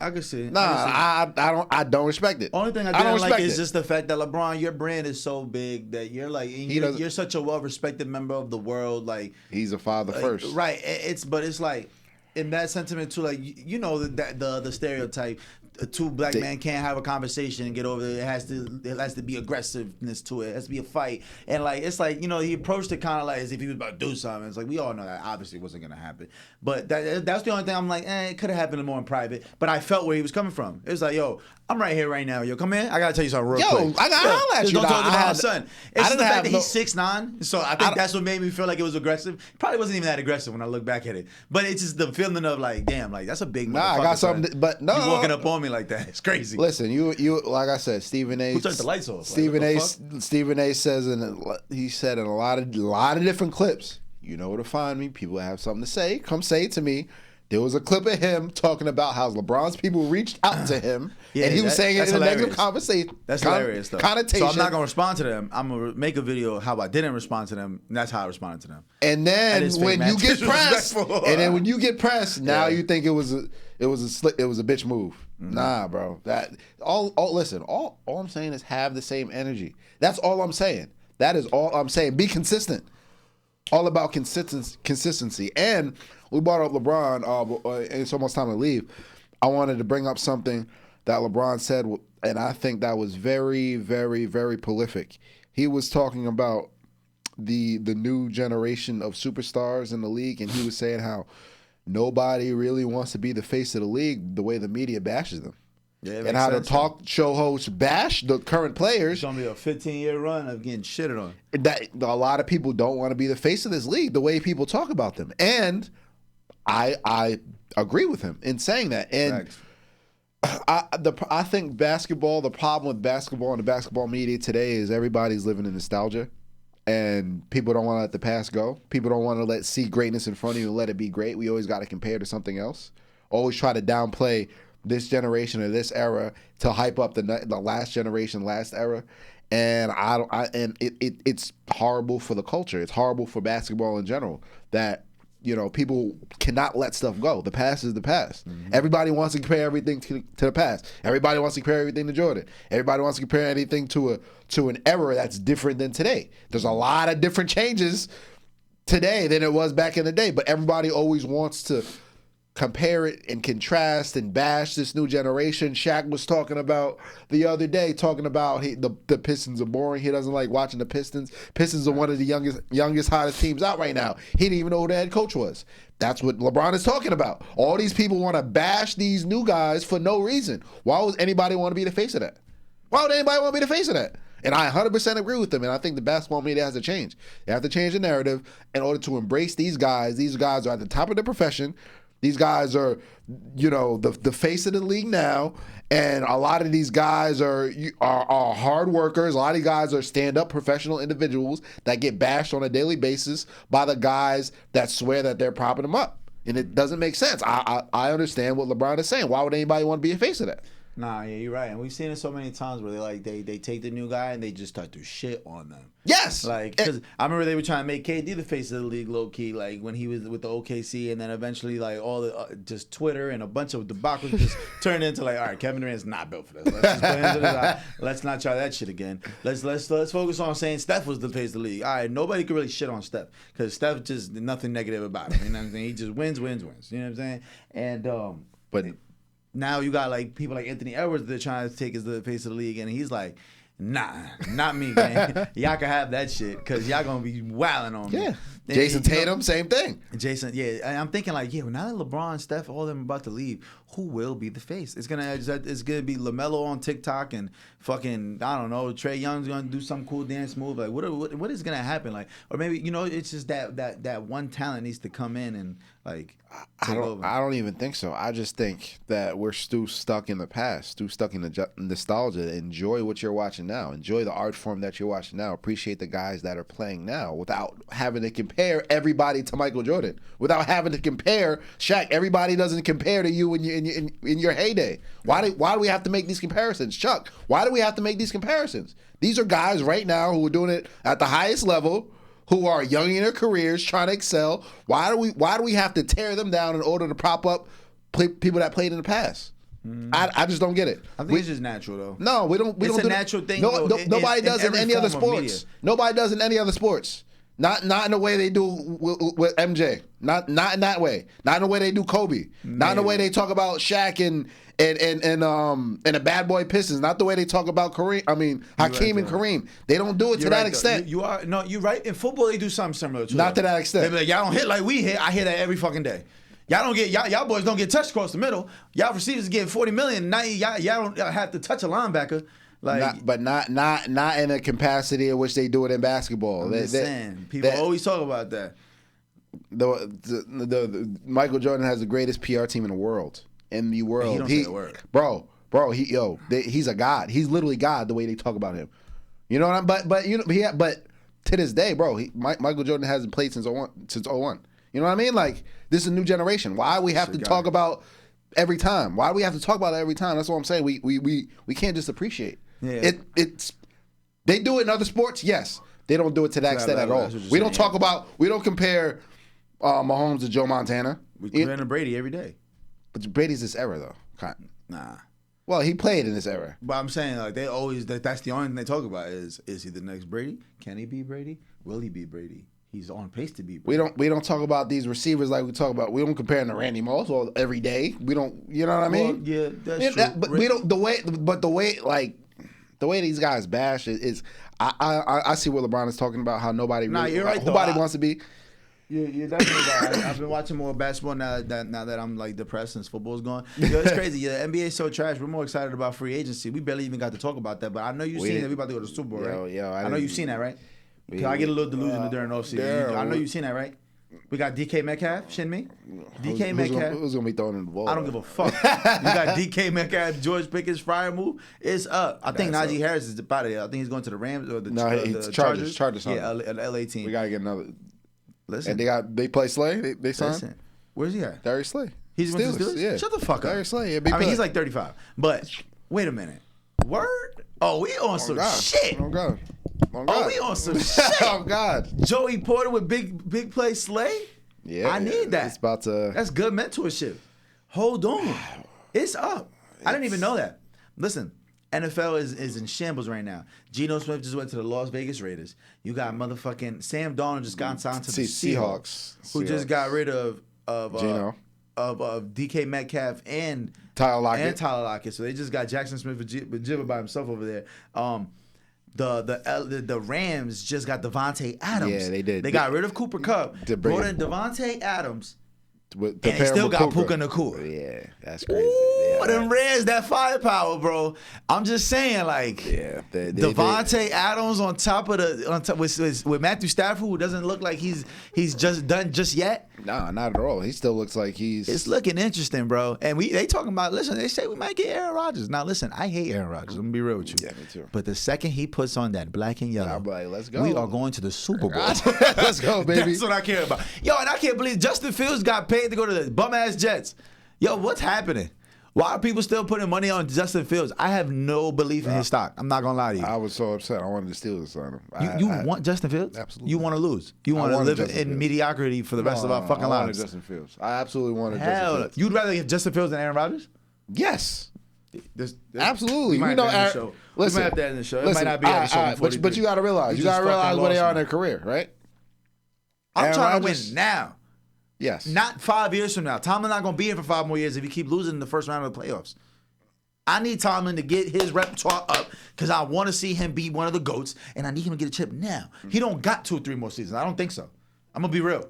I can see it. Nah, I don't respect it. Only thing I didn't like is just the fact that LeBron, your brand is so big that you're like, you're such a well-respected member of the world. Like he's a father first, right? But it's like in that sentiment too. Like the stereotype. Two black men can't have a conversation and get over it. It has to be aggressiveness to it. It has to be a fight. And like it's like, he approached it kind of like as if he was about to do something. It's like we all know that obviously wasn't gonna happen. But that's the only thing I'm like, it could have happened more in private. But I felt where he was coming from. It was like, yo, I'm right here right now. Yo, come in. I gotta tell you something real quick. I gotta holler at you. Don't talk about my son. It's just the fact that he's 6'9". So I think that's what made me feel like it was aggressive. Probably wasn't even that aggressive when I look back at it. But it's just the feeling of like, damn, like that's a big motherfucker. I got something, but no. You walking up on me like that. It's crazy. Listen, you like I said, Stephen A. Who turned the lights off? Stephen A. says he said in a lot of different clips, You know where to find me. People have something to say. Come say it to me. There was a clip of him talking about how LeBron's people reached out to him, and he was saying it in a negative conversation. That's hilarious, though. Connotation. So I'm not gonna respond to them. I'm gonna make a video how I didn't respond to them, and that's how I responded to them. And then when you get pressed, now you think it was a bitch move. Nah, bro. Listen. All I'm saying is have the same energy. That's all I'm saying. That is all I'm saying. Be consistent. All about consistency. And we brought up LeBron, and it's almost time to leave. I wanted to bring up something that LeBron said, and I think that was very, very, very prolific. He was talking about the new generation of superstars in the league, and he was saying how nobody really wants to be the face of the league the way the media bashes them. Yeah, and how the talk show hosts bash the current players. It's going to be a 15-year run of getting shitted on. That a lot of people don't want to be the face of this league the way people talk about them. And I agree with him in saying that. And I think basketball, the problem with basketball and the basketball media today is everybody's living in nostalgia. And people don't want to let the past go. People don't want to see greatness in front of you and let it be great. We always got to compare to something else. Always try to downplay this generation or this era to hype up the last generation, last era, and it's horrible for the culture. It's horrible for basketball in general that people cannot let stuff go. The past is the past. Mm-hmm. Everybody wants to compare everything to the past. Everybody wants to compare everything to Jordan. Everybody wants to compare anything to an era that's different than today. There's a lot of different changes today than it was back in the day, but everybody always wants to compare it and contrast and bash this new generation. Shaq was talking about the other day, the Pistons are boring. He doesn't like watching the Pistons. Pistons are one of the youngest, hottest teams out right now. He didn't even know who the head coach was. That's what LeBron is talking about. All these people want to bash these new guys for no reason. Why would anybody want to be the face of that? Why would anybody want to be the face of that? And I 100% agree with them, and I think the basketball media has to change. They have to change the narrative in order to embrace these guys. These guys are at the top of their profession. These guys are, the face of the league now, and a lot of these guys are hard workers. A lot of these guys are stand-up professional individuals that get bashed on a daily basis by the guys that swear that they're propping them up, and it doesn't make sense. I understand what LeBron is saying. Why would anybody want to be a face of that? Nah, yeah, you're right, and we've seen it so many times where they take the new guy and they just start to shit on them. Yes, because I remember they were trying to make KD the face of the league, low key, like when he was with the OKC, and then eventually all the just Twitter and a bunch of debacles just turned into all right, Kevin Durant's not built for this. Let's just put him to the side. Let's not try that shit again. Let's focus on saying Steph was the face of the league. All right, nobody could really shit on Steph because Steph just nothing negative about him. You know what I'm saying? He just wins. You know what I'm saying? And but. Now you got people like Anthony Edwards they're trying to take as the face of the league, and he's like, nah, not me, man. Y'all can have that shit because y'all gonna be wilding on me. Yeah. Jason Tatum, same thing. Jason, yeah. And I'm thinking now that LeBron, Steph, all of them about to leave, who will be the face? It's gonna be LaMelo on TikTok and fucking I don't know. Trae Young's gonna do some cool dance move. Like what is gonna happen? Or maybe it's just that one talent needs to come in and I don't even think so. I just think that we're still stuck in the past, still stuck in the nostalgia. Enjoy what you're watching now. Enjoy the art form that you're watching now. Appreciate the guys that are playing now without having to compare everybody to Michael Jordan. Without having to compare Shaq. Everybody doesn't compare to you in your heyday. Why do we have to make these comparisons? Chuck, why do we have to make these comparisons? These are guys right now who are doing it at the highest level, who are young in their careers, trying to excel. Why do we have to tear them down in order to prop up people that played in the past? I just don't get it. I think it's just natural though. No, we don't. It's a natural thing. Nobody does in any other sports. Nobody does in any other sports. Not in the way they do with MJ. Not in that way. Not in the way they do Kobe. Not in the way they talk about Shaq and the bad boy Pistons. Not the way they talk about Hakeem and Kareem. They don't do it to that extent. You're right. In football, they do something similar to not to that extent. They be like, y'all don't hit like we hit. I hear that every fucking day. Y'all boys don't get touched across the middle. Y'all receivers get $40 million. Now y'all don't have to touch a linebacker. Not in a capacity in which they do it in basketball. I'm just saying, people always talk about that. The Michael Jordan has the greatest PR team in the world. He don't say a word. Bro, he's a god. He's literally God. The way they talk about him, you know what I'm. But to this day, bro, Michael Jordan hasn't played since 01. You know what I mean? Like, this is a new generation. Why we have to talk about every time? Why do we have to talk about it every time? That's what I'm saying. We can't just appreciate. Yeah. They do it in other sports, yes. They don't do it to that extent at all. We don't talk about. We don't compare Mahomes to Joe Montana. We compare to Brady every day. But Brady's this era though. Nah. Well, he played in this era. But I'm saying, like, they always, that's the only thing they talk about is he the next Brady? Can he be Brady? Will he be Brady? He's on pace to be Brady. We don't talk about these receivers like we talk about. We don't compare him to Randy Moss every day. We don't, you know what I mean? Well, yeah, that's true. But we don't, the way these guys bash is I see what LeBron is talking about, how nobody wants to be. You're definitely right. I've been watching more basketball now that I'm like depressed since football's gone. Yo, it's crazy. Yeah, the NBA is so trash. We're more excited about free agency. We barely even got to talk about that, but I know you've seen that. We about to go to the Super Bowl, right? I know you've seen that, right? I get a little delusional during offseason. I know you've seen that, right? We got DK Metcalf, shitting me? DK Metcalf. Who's going to be throwing in the ball? I don't give a fuck. You got DK Metcalf, George Pickens, Fryer move. It's up. I think Najee Harris is out of there. I think he's going to the Rams or the Chargers. Yeah, an LA team. We got to get another. Listen. And they play Slay. They signed. Listen. Where's he at? Darius Slay. He's going to Steelers? Yeah. Shut the fuck up. Darius Slay. Yeah, I mean, he's like 35. But wait a minute. Word? Oh, we on some shit. Oh, God. Oh, we on some shit. Oh, God. Joey Porter with big play Slay? Yeah. I need that. It's about to. That's good mentorship. Hold on. It's up. I didn't even know that. Listen. NFL is in shambles right now. Geno Smith just went to the Las Vegas Raiders. You got motherfucking Sam Darnold just got signed to the Seahawks, who just got rid of Geno. of DK Metcalf and Tyler Lockett. So they just got Jackson Smith with Jibba by himself over there. The Rams just got Devontae Adams. Yeah, they did. They got rid of Cooper Kupp, brought in Devontae Adams. And they still got Puka Nacua. Yeah, that's crazy. Ooh, them Reds, that firepower, bro. I'm just saying, like, Devontae Adams on top with Matthew Stafford, who doesn't look like he's just done just yet. No, not at all. He still looks like he's. It's looking interesting, bro. And they talking about. Listen, they say we might get Aaron Rodgers. Now, listen, I hate Aaron Rodgers. I'm gonna be real with you. Yeah, me too. But the second he puts on that black and yellow, I'm like, let's go. We are going to the Super Bowl. Let's go, baby. That's what I care about. Yo, and I can't believe Justin Fields got paid to go to the bum ass Jets. Yo, what's happening? Why are people still putting money on Justin Fields? I have no belief in his stock. I'm not gonna lie to you. I was so upset. I wanted the Steelers to sign him. You want Justin Fields? Absolutely. You want to lose? You want to live in mediocrity for the rest of our fucking lives? I wanted Justin Fields. I absolutely wanted Justin Fields. You'd rather get Justin Fields than Aaron Rodgers? Yes. Absolutely. We might have to end the show. It might not be episode 43. But you got to realize. You got to realize where they are in their career, right? I'm trying to win now. Yes. Not 5 years from now. Tomlin's not going to be here for 5 more years if he keep losing in the first round of the playoffs. I need Tomlin to get his repertoire up because I want to see him be one of the GOATs, and I need him to get a chip now. He don't got 2 or 3 more seasons. I don't think so. I'm going to be real.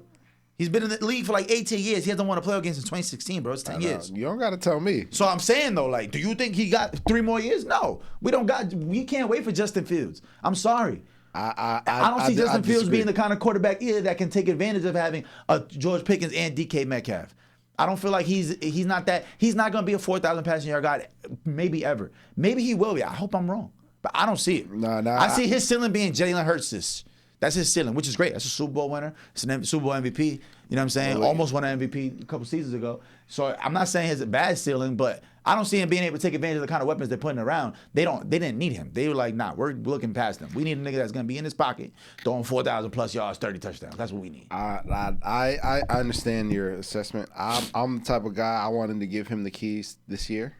He's been in the league for like 18 years. He hasn't won a playoff game since 2016, bro. It's 10 years. You don't got to tell me. So I'm saying, though, like, do you think he got 3 more years? No. We can't wait for Justin Fields. I'm sorry. I don't see Justin Fields being the kind of quarterback either that can take advantage of having a George Pickens and DK Metcalf. I don't feel like he's not that. He's not going to be a 4,000 passing yard guy, maybe ever. Maybe he will be. I hope I'm wrong, but I don't see it. I see his ceiling being Jalen Hurts. That's his ceiling, which is great. That's a Super Bowl winner. It's a Super Bowl MVP. You know what I'm saying? Almost won an MVP a couple seasons ago. So I'm not saying it's a bad ceiling, but I don't see him being able to take advantage of the kind of weapons they're putting around. They didn't need him. They were like, nah, we're looking past him. We need a nigga that's gonna be in his pocket, throwing 4,000 plus yards, 30 touchdowns. That's what we need. I understand your assessment. I'm the type of guy I wanted to give him the keys this year.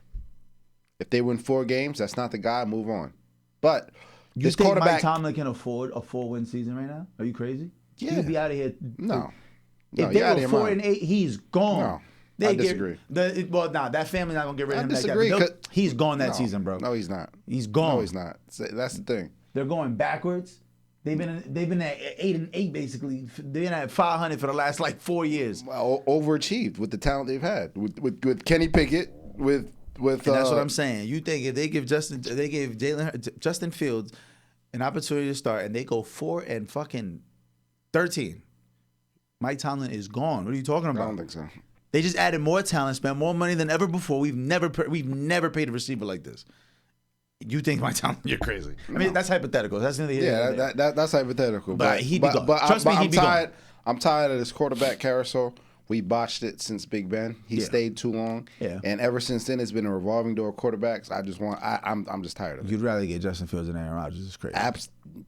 If they win 4 games, that's not the guy. Move on. But you think Mike Tomlin can afford a 4-win season right now? Are you crazy? Yeah. He'll be out of here. No. If they were 4-8, he's gone. No. I disagree. That family's not gonna get rid of him. I disagree. He's gone that season, bro. No, he's not. He's gone. No, he's not. That's the thing. They're going backwards. They've been at 8-8 basically. They've been at 500 for the last like 4 years. Well, overachieved with the talent they've had with Kenny Pickett with. And that's what I'm saying. You think if they gave Justin Fields an opportunity to start and they go 4-13, Mike Tomlin is gone. What are you talking about? I don't think so. They just added more talent, spent more money than ever before. We've never paid a receiver like this. You think my talent? You're crazy. I mean, that's hypothetical. That's neither here nor there. That's hypothetical. But he'd be gone. Trust me, he'd be gone. I'm tired of this quarterback carousel. We botched it since Big Ben. He stayed too long. Yeah. And ever since then, it's been a revolving door of quarterbacks. I'm just tired of it. You'd rather get Justin Fields than Aaron Rodgers. It's crazy.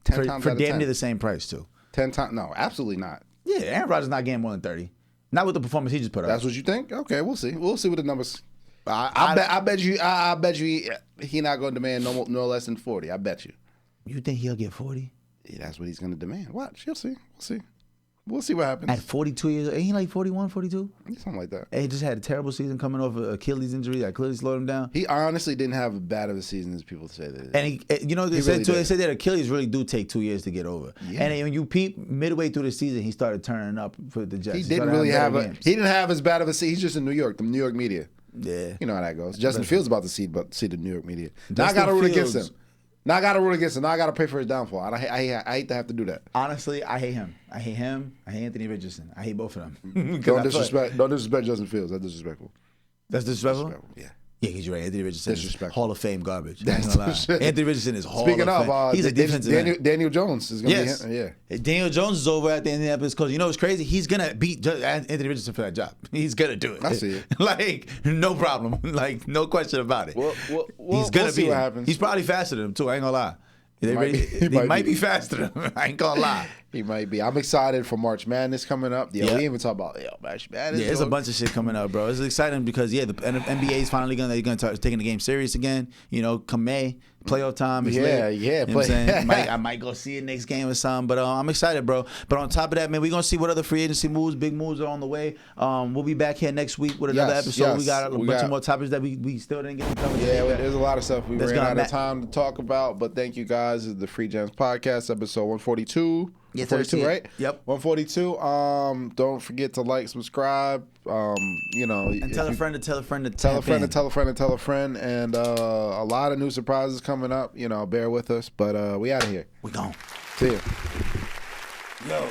10 times for out of damn 10. near the same price too. 10 times? No, absolutely not. Yeah, Aaron Rodgers not getting more than 30. Not with the performance he just put up. That's what you think? Okay, we'll see. We'll see what the numbers. I bet you he not going to demand no less than 40. I bet you. You think he'll get 40? Yeah, that's what he's going to demand. Watch, you'll see. We'll see. We'll see what happens. At 42 years old, ain't he like 41, 42? Something like that. And he just had a terrible season coming off an Achilles injury that clearly slowed him down. He honestly didn't have as bad of a season as people say that. And they said that Achilles really do take 2 years to get over. Yeah. And when you peep midway through the season, he started turning up for the Jets. He didn't really have he didn't have as bad of a season. He's just in New York, the New York media. Yeah. You know how that goes. Justin Fields about to see the New York media. Now I got to root against him. Now I got to pay for his downfall. I hate to have to do that. Honestly, I hate him. I hate Anthony Richardson. I hate both of them. Don't disrespect Justin Fields. That's disrespectful. That's disrespectful? Yeah. Yeah, because you're right. Anthony Richardson is Hall of Fame garbage. That's Anthony Richardson is Hall Speaking of Fame. He's a defensive end. Daniel Jones is going to be him. Yeah. Daniel Jones is over at the Indianapolis Colts. You know what's crazy? He's going to beat Anthony Richardson for that job. He's going to do it. I see it. Like, no problem. Like, no question about it. He's going to be what happens. He's probably faster than him, too. I ain't going to lie. He might be faster than him. I ain't gonna lie. He might be. I'm excited for March Madness coming up. We even talk about March Madness. Yeah, there's a bunch of shit coming up, bro. It's exciting because the NBA is finally gonna start taking the game serious again. You know, come May, playoff time. Is lit. Yeah. You know what I'm saying? I might go see it next game or something. But I'm excited, bro. But on top of that, man, we're gonna see what other free agency moves, big moves are on the way. We'll be back here next week with another episode. Yes. We got a bunch of more topics that we still didn't get to cover. Yeah, there's a lot of stuff we ran out of time to talk about. But thank you guys. This is the Free Gems Podcast, episode 142. Yeah, 142, right? Yep. 142. Don't forget to like, subscribe. And tell a friend to tell a friend to tell a friend to tell a friend to tell a friend. And a lot of new surprises coming up. Bear with us. But we out of here. We gone. See ya. Yo.